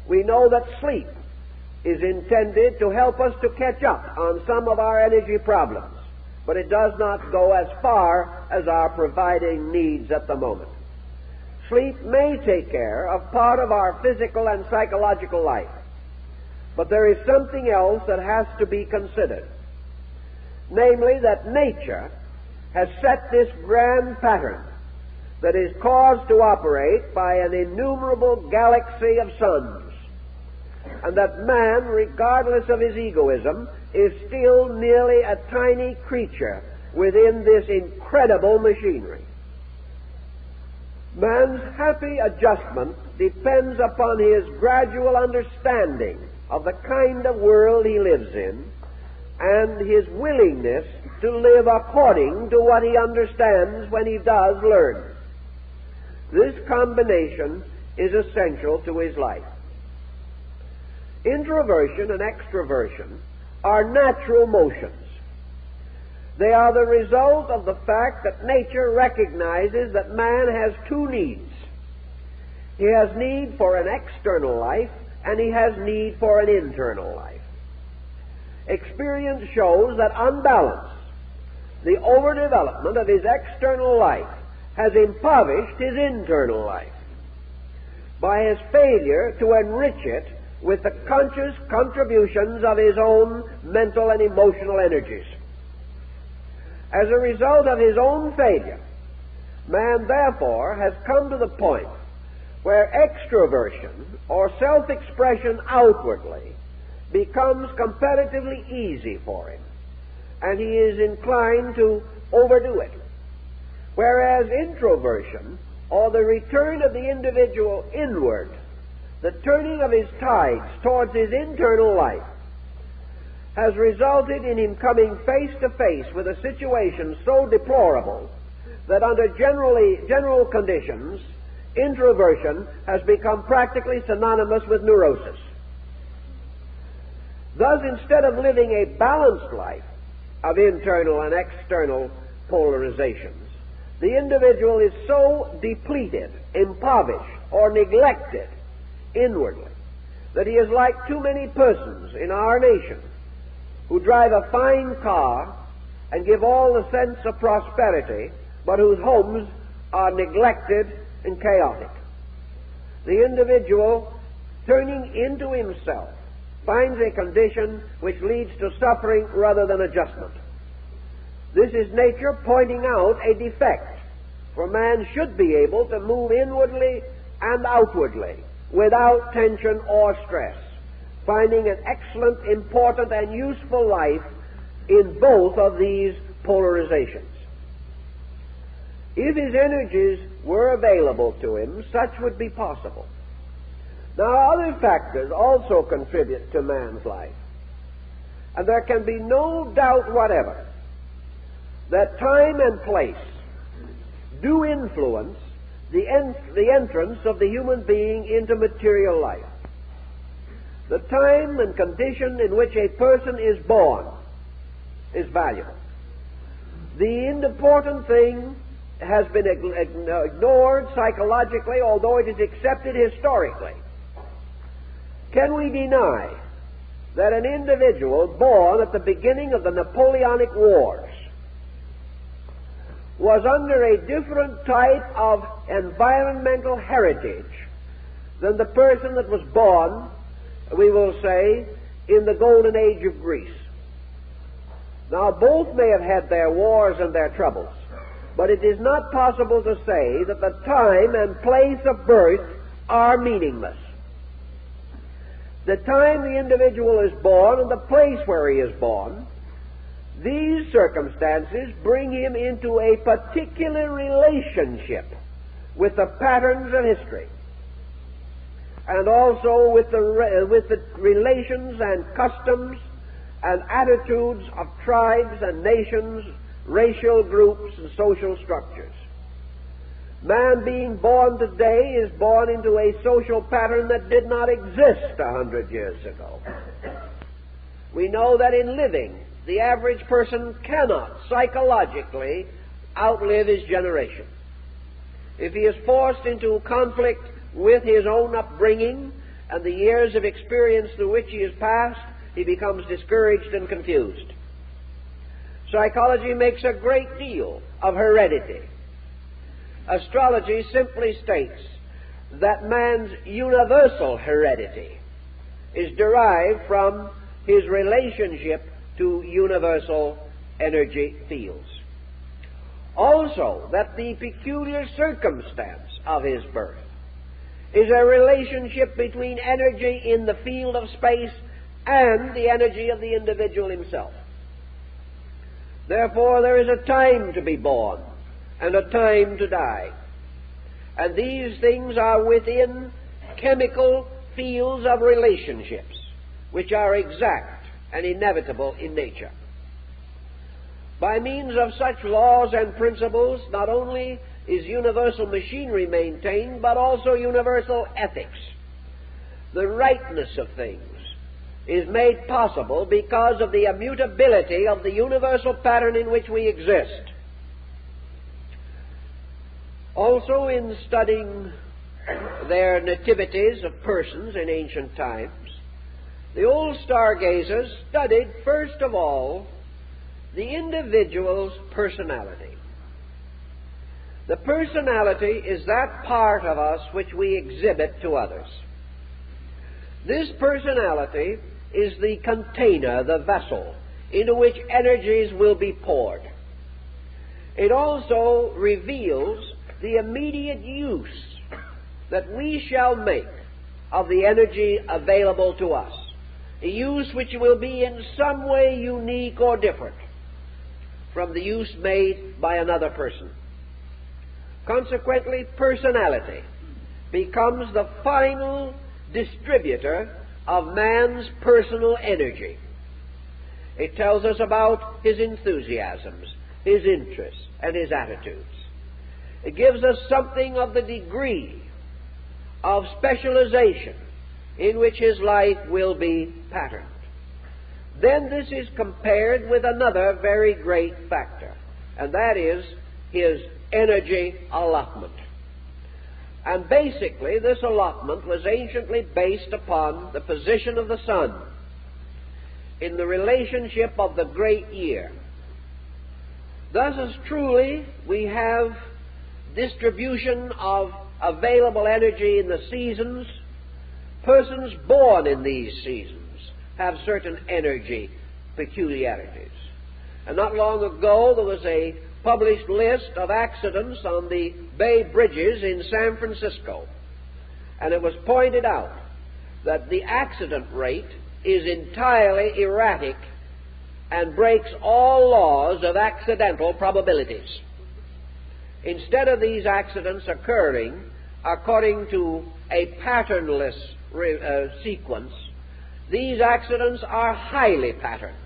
We know that sleep is intended to help us to catch up on some of our energy problems, but it does not go as far as our providing needs at the moment. Sleep may take care of part of our physical and psychological life, but there is something else that has to be considered, namely that nature has set this grand pattern that is caused to operate by an innumerable galaxy of suns, and that man, regardless of his egoism, is still merely a tiny creature within this incredible machinery. Man's happy adjustment depends upon his gradual understanding of the kind of world he lives in and his willingness to live according to what he understands when he does learn. This combination is essential to his life. Introversion and extroversion are natural motions. They are the result of the fact that nature recognizes that man has two needs. He has need for an external life, and he has need for an internal life. Experience shows that unbalance, the overdevelopment of his external life, has impoverished his internal life by his failure to enrich it with the conscious contributions of his own mental and emotional energies. As a result of his own failure, man therefore has come to the point where extroversion or self-expression outwardly becomes comparatively easy for him, and he is inclined to overdo it. Whereas introversion, or the return of the individual inward, the turning of his tides towards his internal life, has resulted in him coming face to face with a situation so deplorable that under general conditions, introversion has become practically synonymous with neurosis. Thus, instead of living a balanced life of internal and external polarizations, the individual is so depleted, impoverished, or neglected inwardly that he is like too many persons in our nation who drive a fine car and give all the sense of prosperity, but whose homes are neglected and chaotic. The individual, turning into himself, finds a condition which leads to suffering rather than adjustment. This is nature pointing out a defect, for man should be able to move inwardly and outwardly without tension or stress, finding an excellent, important, and useful life in both of these polarizations. If his energies were available to him, such would be possible. Now, other factors also contribute to man's life, and there can be no doubt whatever that time and place do influence the entrance of the human being into material life. The time and condition in which a person is born is valuable. The important thing has been ignored psychologically, although it is accepted historically. Can we deny that an individual born at the beginning of the Napoleonic Wars was under a different type of environmental heritage than the person that was born, we will say, in the Golden Age of Greece? Now, both may have had their wars and their troubles, but it is not possible to say that the time and place of birth are meaningless. The time the individual is born and the place where he is born, these circumstances bring him into a particular relationship with the patterns of history, and also with the relations and customs and attitudes of tribes and nations, racial groups, and social structures. Man being born today is born into a social pattern that did not exist 100 years ago. We know that in living, the average person cannot psychologically outlive his generation. If he is forced into conflict with his own upbringing and the years of experience through which he has passed, he becomes discouraged and confused. Psychology makes a great deal of heredity. Astrology simply states that man's universal heredity is derived from his relationship to universal energy fields. Also, that the peculiar circumstance of his birth is a relationship between energy in the field of space and the energy of the individual himself. Therefore, there is a time to be born and a time to die. And these things are within chemical fields of relationships, which are exact and inevitable in nature. By means of such laws and principles, not only is universal machinery maintained, but also universal ethics. The rightness of things is made possible because of the immutability of the universal pattern in which we exist. Also, in studying their nativities of persons in ancient times, the old stargazers studied, first of all, the individual's personality. The personality is that part of us which we exhibit to others. This personality is the container, the vessel, into which energies will be poured. It also reveals the immediate use that we shall make of the energy available to us, a use which will be in some way unique or different from the use made by another person. Consequently, personality becomes the final distributor of man's personal energy. It tells us about his enthusiasms, his interests, and his attitudes. It gives us something of the degree of specialization in which his life will be patterned. then this is compared with another very great factor, and that is his energy allotment. And basically, this allotment was anciently based upon the position of the sun in the relationship of the great year. Thus, as truly we have distribution of available energy in the seasons, persons born in these seasons have certain energy peculiarities. And not long ago there was a published list of accidents on the Bay Bridges in San Francisco, and it was pointed out that the accident rate is entirely erratic and breaks all laws of accidental probabilities. Instead of these accidents occurring according to a patternless sequence, these accidents are highly patterned.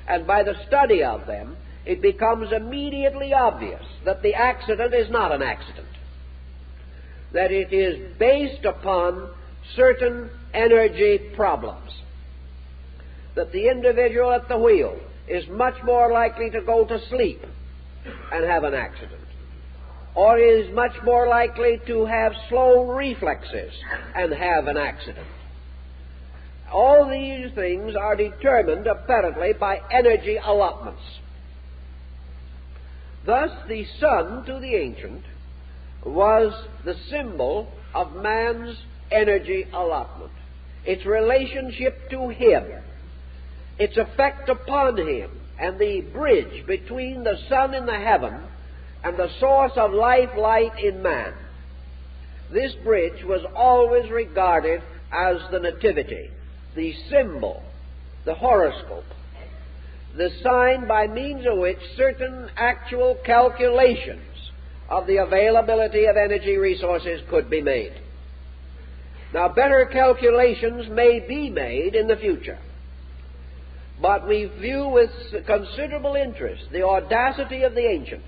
And by the study of them, it becomes immediately obvious that the accident is not an accident, that it is based upon certain energy problems, that the individual at the wheel is much more likely to go to sleep and have an accident, or is much more likely to have slow reflexes and have an accident. All these things are determined apparently by energy allotments. Thus, the sun to the ancient was the symbol of man's energy allotment, its relationship to him, its effect upon him, and the bridge between the sun in the heaven and the source of life light in man. This bridge was always regarded as the nativity, the symbol, the horoscope, the sign by means of which certain actual calculations of the availability of energy resources could be made. Now, better calculations may be made in the future, but we view with considerable interest the audacity of the ancient,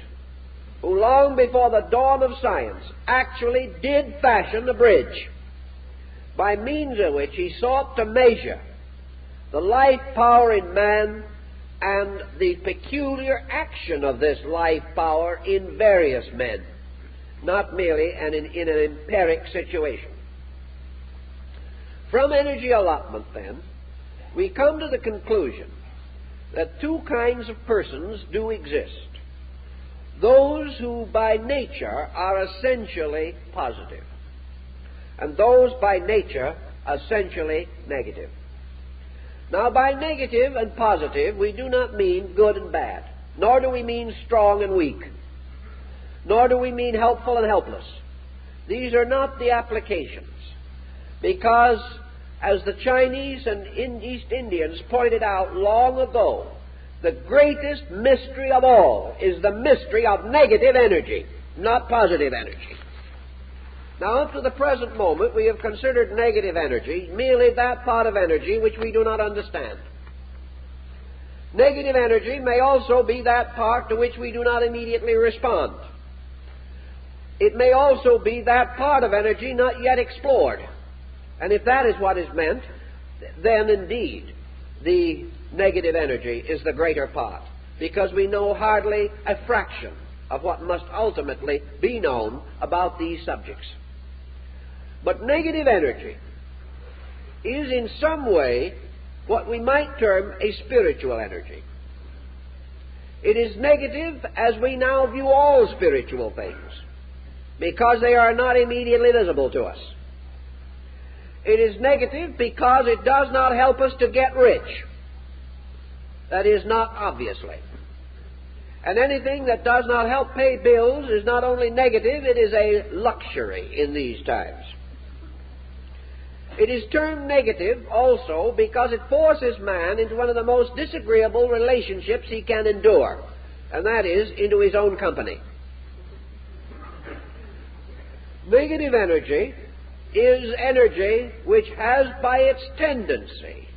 who long before the dawn of science actually did fashion a bridge by means of which he sought to measure the life power in man and the peculiar action of this life power in various men, not merely in an empiric situation. From energy allotment, then, we come to the conclusion that two kinds of persons do exist: those who by nature are essentially positive, and those by nature essentially negative. Now, by negative and positive, we do not mean good and bad, nor do we mean strong and weak, nor do we mean helpful and helpless. These are not the applications, because, as the Chinese and East Indians pointed out long ago, the greatest mystery of all is the mystery of negative energy, not positive energy. Now, up to the present moment, we have considered negative energy merely that part of energy which we do not understand. Negative energy may also be that part to which we do not immediately respond. It may also be that part of energy not yet explored. And if that is what is meant, then indeed the negative energy is the greater part, because we know hardly a fraction of what must ultimately be known about these subjects. But negative energy is in some way what we might term a spiritual energy. It is negative as we now view all spiritual things, because they are not immediately visible to us. It is negative because it does not help us to get rich. That is, not obviously. And anything that does not help pay bills is not only negative, it is a luxury in these times. It is termed negative also because it forces man into one of the most disagreeable relationships he can endure, and that is into his own company. Negative energy is energy which has by its tendency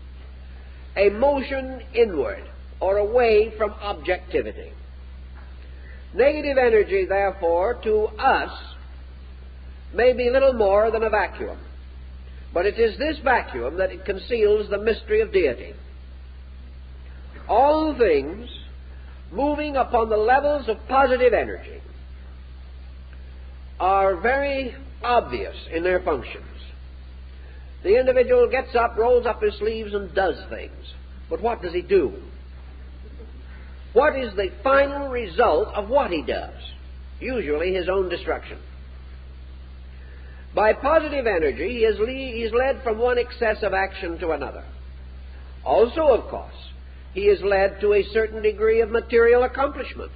a motion inward or away from objectivity. Negative energy, therefore, to us may be little more than a vacuum, but it is this vacuum that it conceals the mystery of deity. all things moving upon the levels of positive energy are very obvious in their functions. The individual gets up, rolls up his sleeves, and does things. But what does he do? What is the final result of what he does? Usually his own destruction. By positive energy, he is led from one excess of action to another. Also, of course, he is led to a certain degree of material accomplishment.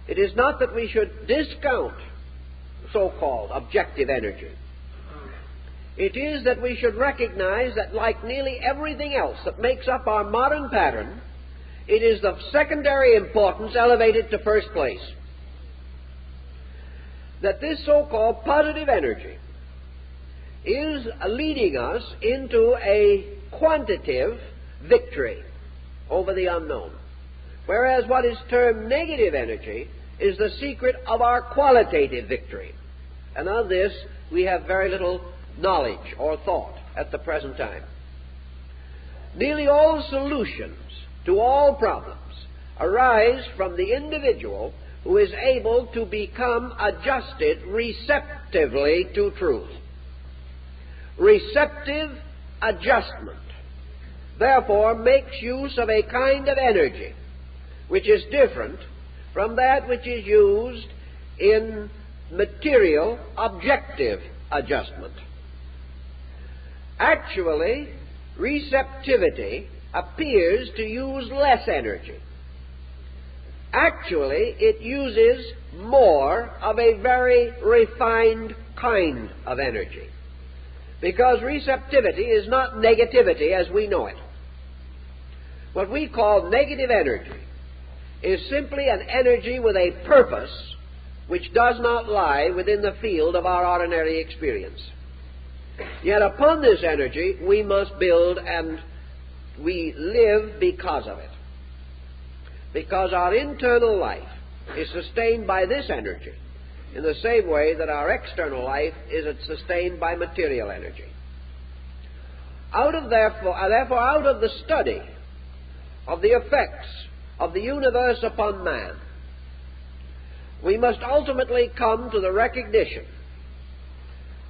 It is not that we should discount so-called objective energy. It is that we should recognize that, like nearly everything else that makes up our modern pattern, it is of secondary importance elevated to first place. That this so-called positive energy is leading us into a quantitative victory over the unknown, whereas what is termed negative energy is the secret of our qualitative victory. And of this we have very little knowledge or thought at the present time. Nearly all solutions to all problems arise from the individual who is able to become adjusted receptively to truth. Receptive adjustment, therefore, makes use of a kind of energy which is different from that which is used in material objective adjustment. Actually, receptivity appears to use less energy. Actually, it uses more of a very refined kind of energy, because receptivity is not negativity as we know it. What we call negative energy is simply an energy with a purpose which does not lie within the field of our ordinary experience. Yet upon this energy we must build, and we live because of it. Because our internal life is sustained by this energy in the same way that our external life is sustained by material energy. Therefore, out of the study of the effects of the universe upon man, we must ultimately come to the recognition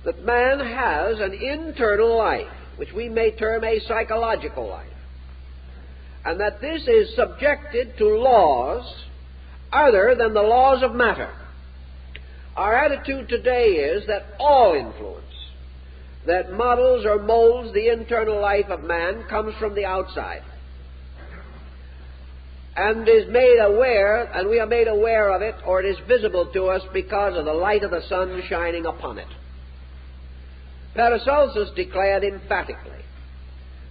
that man has an internal life, which we may term a psychological life, and that this is subjected to laws other than the laws of matter. Our attitude today is that all influence that models or molds the internal life of man comes from the outside, and is made aware, and we are made aware of it, or it is visible to us because of the light of the sun shining upon it. Paracelsus declared emphatically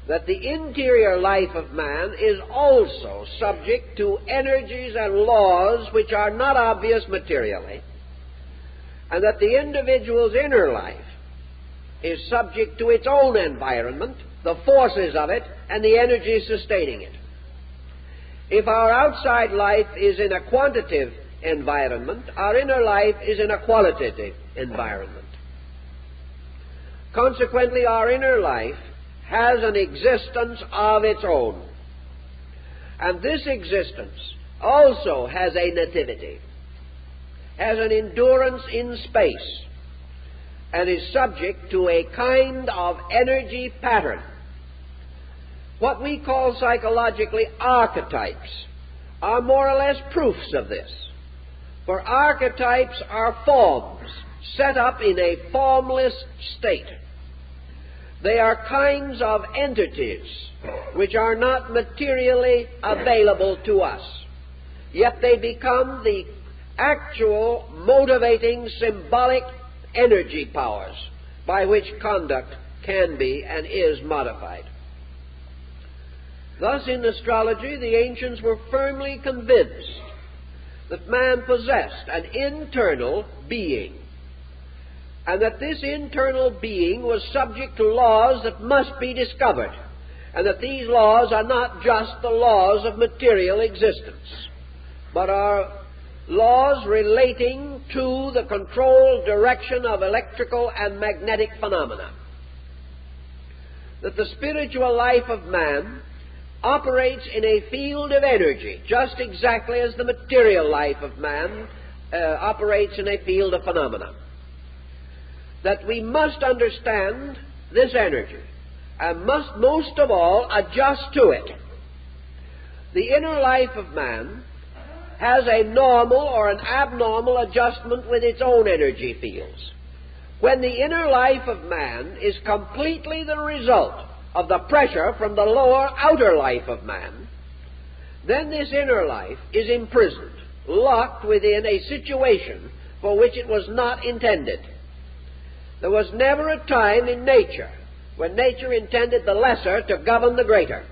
that the interior life of man is also subject to energies and laws which are not obvious materially, and that the individual's inner life is subject to its own environment, the forces of it, and the energies sustaining it. If our outside life is in a quantitative environment, our inner life is in a qualitative environment. Consequently, our inner life has an existence of its own. And this existence also has a nativity, has an endurance in space, and is subject to a kind of energy pattern. What we call psychologically archetypes are more or less proofs of this. For archetypes are forms set up in a formless state. They are kinds of entities which are not materially available to us, yet they become the actual motivating symbolic energy powers by which conduct can be and is modified. Thus, in astrology, the ancients were firmly convinced that man possessed an internal being, and that this internal being was subject to laws that must be discovered, and that these laws are not just the laws of material existence, but are laws relating to the controlled direction of electrical and magnetic phenomena. That the spiritual life of man operates in a field of energy, just exactly as the material life of man operates in a field of phenomena. That we must understand this energy, and must most of all adjust to it. The inner life of man has a normal or an abnormal adjustment with its own energy fields. When the inner life of man is completely the result of the pressure from the lower outer life of man, then this inner life is imprisoned, locked within a situation for which it was not intended. There was never a time in nature when nature intended the lesser to govern the greater.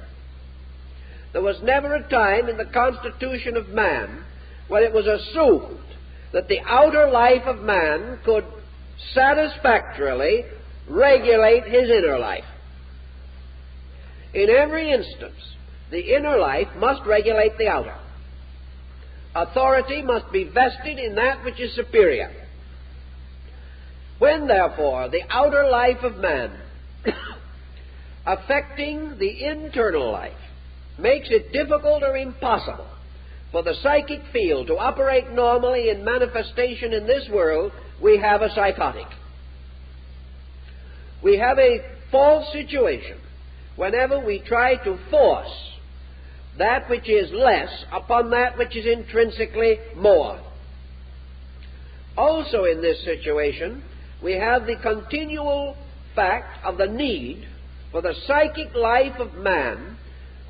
There was never a time in the constitution of man when it was assumed that the outer life of man could satisfactorily regulate his inner life. In every instance, the inner life must regulate the outer. Authority must be vested in that which is superior. When, therefore, the outer life of man, affecting the internal life, makes it difficult or impossible for the psychic field to operate normally in manifestation in this world, we have a psychotic. We have a false situation whenever we try to force that which is less upon that which is intrinsically more. Also in this situation, we have the continual fact of the need for the psychic life of man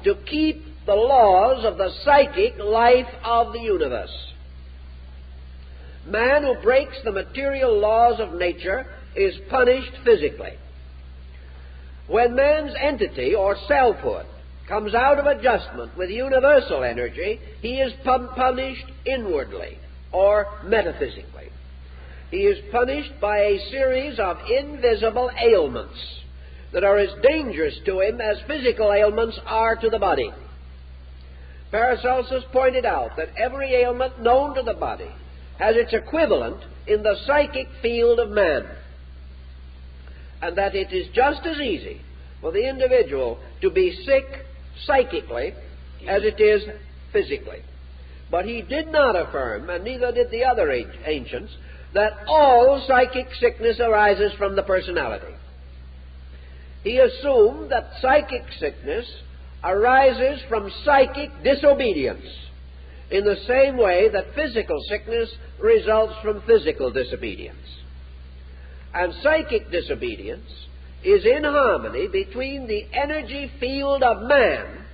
to keep the laws of the psychic life of the universe. Man who breaks the material laws of nature is punished physically. When man's entity or selfhood comes out of adjustment with universal energy, he is punished inwardly or metaphysically. He is punished by a series of invisible ailments that are as dangerous to him as physical ailments are to the body. Paracelsus pointed out that every ailment known to the body has its equivalent in the psychic field of man, and that it is just as easy for the individual to be sick psychically as it is physically. But he did not affirm, and neither did the other ancients, that all psychic sickness arises from the personality. He assumed that psychic sickness arises from psychic disobedience, in the same way that physical sickness results from physical disobedience. And psychic disobedience is in harmony between the energy field of man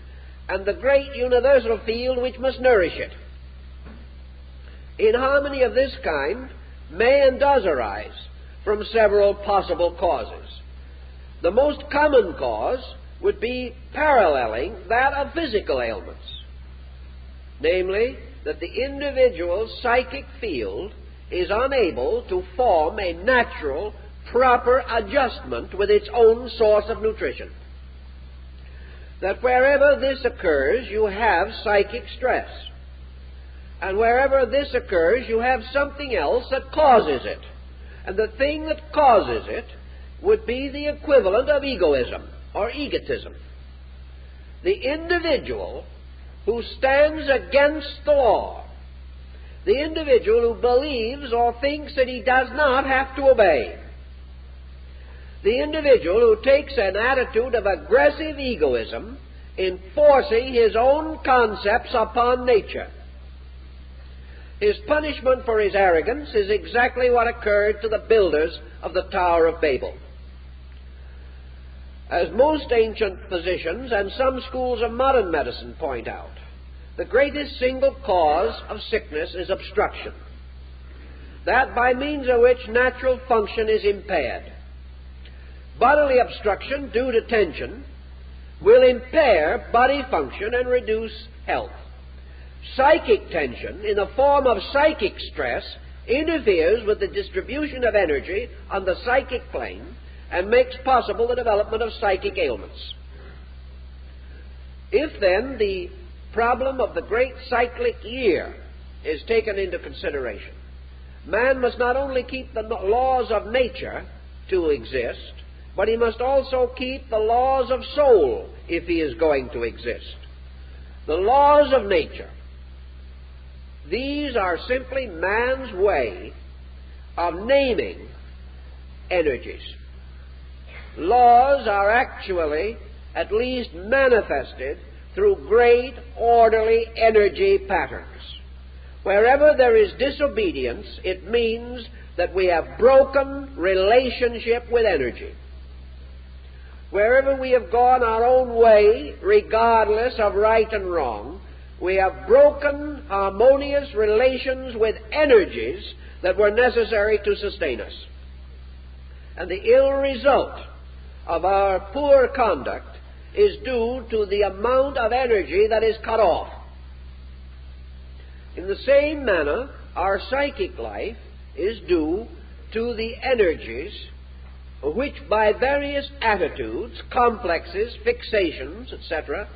and the great universal field which must nourish it. Inharmony of this kind may and does arise from several possible causes. The most common cause would be paralleling that of physical ailments, namely, that the individual's psychic field is unable to form a natural, proper adjustment with its own source of nutrition. That wherever this occurs, you have psychic stress. And wherever this occurs, you have something else that causes it. And the thing that causes it would be the equivalent of egoism or egotism. The individual who stands against the law, the individual who believes or thinks that he does not have to obey, the individual who takes an attitude of aggressive egoism in forcing his own concepts upon nature. His punishment for his arrogance is exactly what occurred to the builders of the Tower of Babel. As most ancient physicians and some schools of modern medicine point out, the greatest single cause of sickness is obstruction, that by means of which natural function is impaired. Bodily obstruction due to tension will impair body function and reduce health. Psychic tension, in the form of psychic stress, interferes with the distribution of energy on the psychic plane and makes possible the development of psychic ailments. If then the problem of the great cyclic year is taken into consideration, man must not only keep the laws of nature to exist but he must also keep the laws of soul if he is going to exist. The laws of nature. These are simply man's way of naming energies. Laws are actually at least manifested through great orderly energy patterns. Wherever there is disobedience, it means that we have broken relationship with energy. Wherever we have gone our own way, regardless of right and wrong, we have broken harmonious relations with energies that were necessary to sustain us. And the ill result of our poor conduct is due to the amount of energy that is cut off. In the same manner, our psychic life is due to the energies which by various attitudes, complexes, fixations, etc.,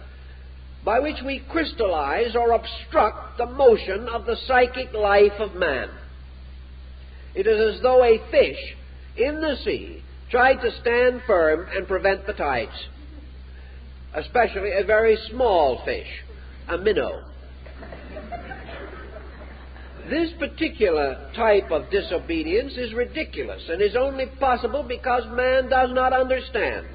by which we crystallize or obstruct the motion of the psychic life of man. It is as though a fish in the sea tried to stand firm and prevent the tides, especially a very small fish, a minnow. This particular type of disobedience is ridiculous and is only possible because man does not understand.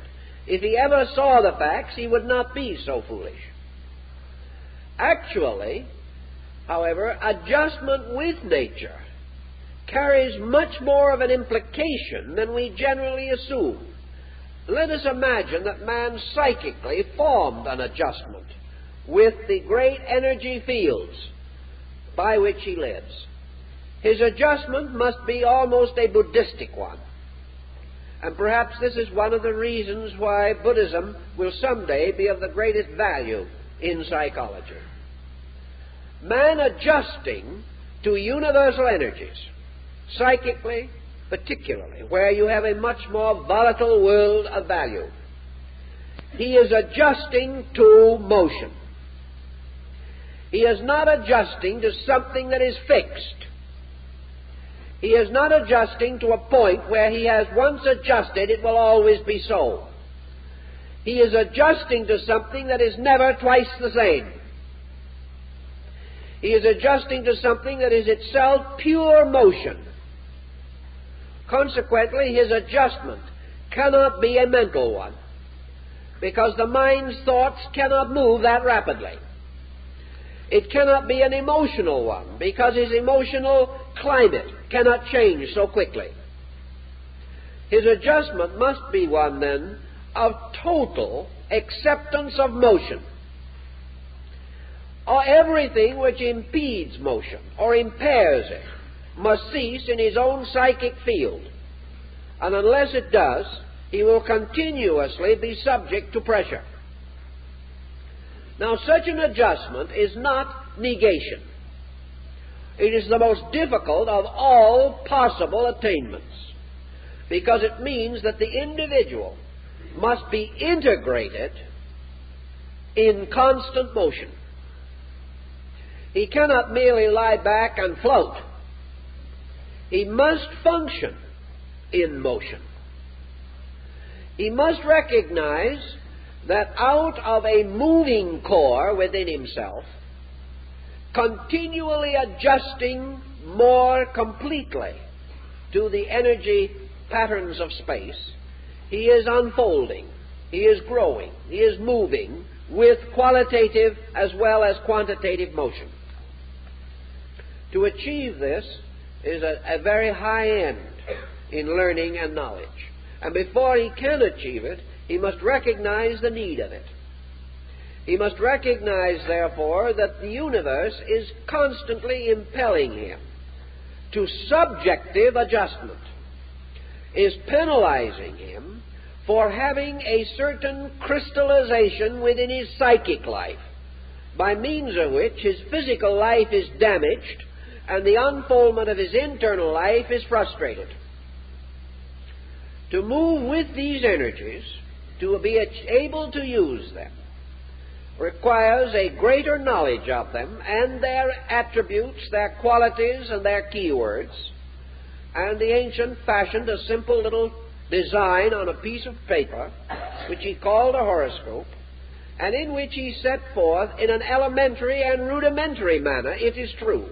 If he ever saw the facts, he would not be so foolish. Actually, however, adjustment with nature carries much more of an implication than we generally assume. Let us imagine that man psychically formed an adjustment with the great energy fields by which he lives. His adjustment must be almost a Buddhistic one. And perhaps this is one of the reasons why Buddhism will someday be of the greatest value in psychology. Man adjusting to universal energies, psychically particularly, where you have a much more volatile world of value, he is adjusting to motion. He is not adjusting to something that is fixed. He is not adjusting to a point where he has once adjusted, it will always be so. He is adjusting to something that is never twice the same. He is adjusting to something that is itself pure motion. Consequently, his adjustment cannot be a mental one, because the mind's thoughts cannot move that rapidly. It cannot be an emotional one, because his emotional climate cannot change so quickly. His adjustment must be one, then, of total acceptance of motion. Or everything which impedes motion or impairs it must cease in his own psychic field. And unless it does, he will continuously be subject to pressure. Now, such an adjustment is not negation. It is the most difficult of all possible attainments, because it means that the individual must be integrated in constant motion. He cannot merely lie back and float. He must function in motion. He must recognize that out of a moving core within himself, continually adjusting more completely to the energy patterns of space, he is unfolding, he is growing, he is moving with qualitative as well as quantitative motion. To achieve this is a very high end in learning and knowledge. And before he can achieve it, he must recognize the need of it. He must recognize, therefore, that the universe is constantly impelling him to subjective adjustment, is penalizing him for having a certain crystallization within his psychic life, by means of which his physical life is damaged and the unfoldment of his internal life is frustrated. To move with these energies, to be able to use them, requires a greater knowledge of them and their attributes, their qualities, and their keywords. And the ancient fashioned a simple little design on a piece of paper, which he called a horoscope, and in which he set forth in an elementary and rudimentary manner, it is true,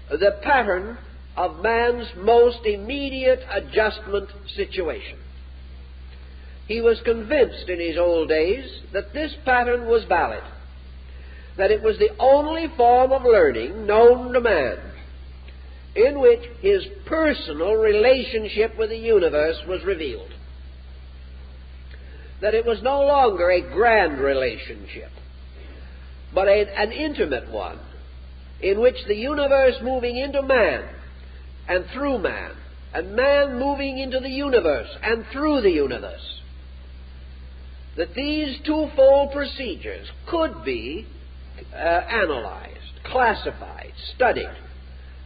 the pattern of man's most immediate adjustment situation. He was convinced in his old days that this pattern was valid, that it was the only form of learning known to man in which his personal relationship with the universe was revealed. That it was no longer a grand relationship, but an intimate one, in which the universe moving into man and through man, and man moving into the universe and through the universe, that these twofold procedures could be analyzed, classified, studied,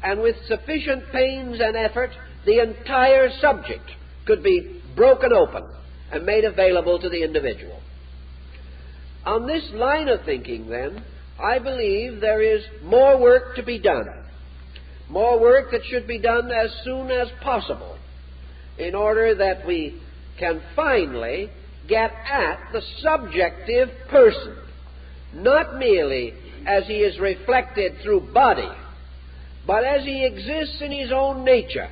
and with sufficient pains and effort, the entire subject could be broken open and made available to the individual. On this line of thinking, then, I believe there is more work to be done, more work that should be done as soon as possible, in order that we can finally get at the subjective person, not merely as he is reflected through body, but as he exists in his own nature,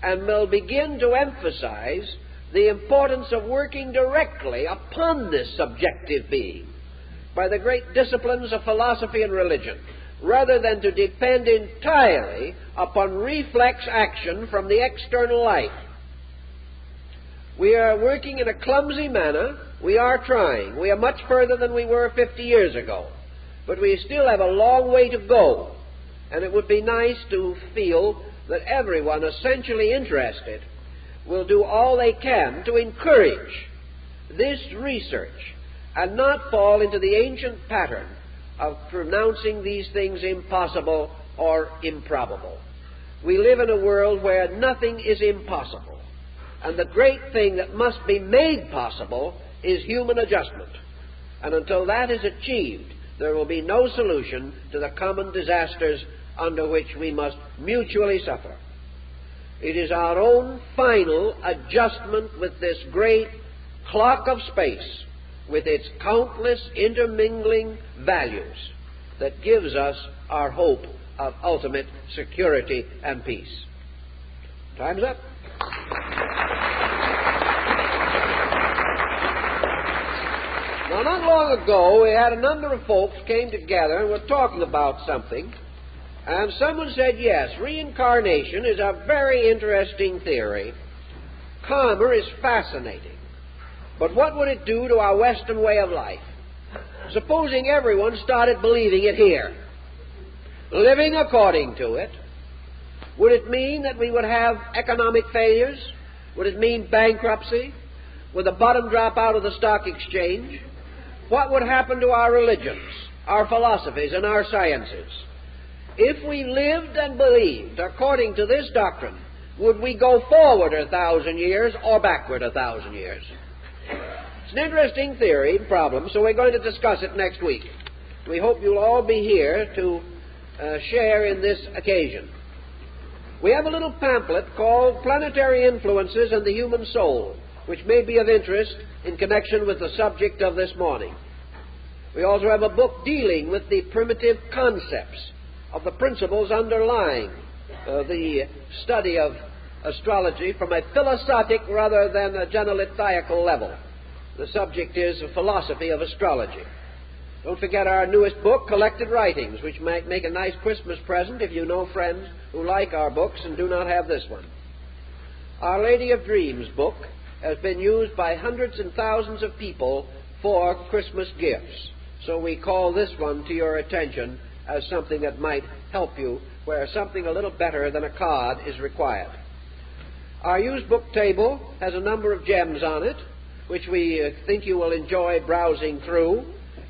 and will begin to emphasize the importance of working directly upon this subjective being by the great disciplines of philosophy and religion, rather than to depend entirely upon reflex action from the external life. We are working in a clumsy manner. We are trying. We are much further than we were 50 years ago. But we still have a long way to go. And it would be nice to feel that everyone essentially interested will do all they can to encourage this research and not fall into the ancient pattern of pronouncing these things impossible or improbable. We live in a world where nothing is impossible. And the great thing that must be made possible is human adjustment. And until that is achieved, there will be no solution to the common disasters under which we must mutually suffer. It is our own final adjustment with this great clock of space, with its countless intermingling values, that gives us our hope of ultimate security and peace. Time's up. Now, not long ago, we had a number of folks came together and were talking about something, and someone said, yes, reincarnation is a very interesting theory. Karma is fascinating. But what would it do to our Western way of life? Supposing everyone started believing it here, living according to it, would it mean that we would have economic failures? Would it mean bankruptcy? Would the bottom drop out of the stock exchange? What would happen to our religions, our philosophies, and our sciences? If we lived and believed according to this doctrine, would we go forward 1,000 years or backward 1,000 years? It's an interesting theory and problem, so we're going to discuss it next week. We hope you'll all be here to share in this occasion. We have a little pamphlet called Planetary Influences and the Human Soul, which may be of interest in connection with the subject of this morning. We also have a book dealing with the primitive concepts of the principles underlying the study of astrology from a philosophic rather than a genelithaical level. The subject is a philosophy of astrology. Don't forget our newest book, Collected Writings, which might make a nice Christmas present if you know friends who like our books and do not have this one. Our Lady of Dreams book has been used by hundreds and thousands of people for Christmas gifts. So we call this one to your attention as something that might help you where something a little better than a card is required. Our used book table has a number of gems on it, which we think you will enjoy browsing through,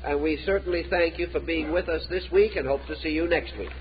and we certainly thank you for being with us this week and hope to see you next week.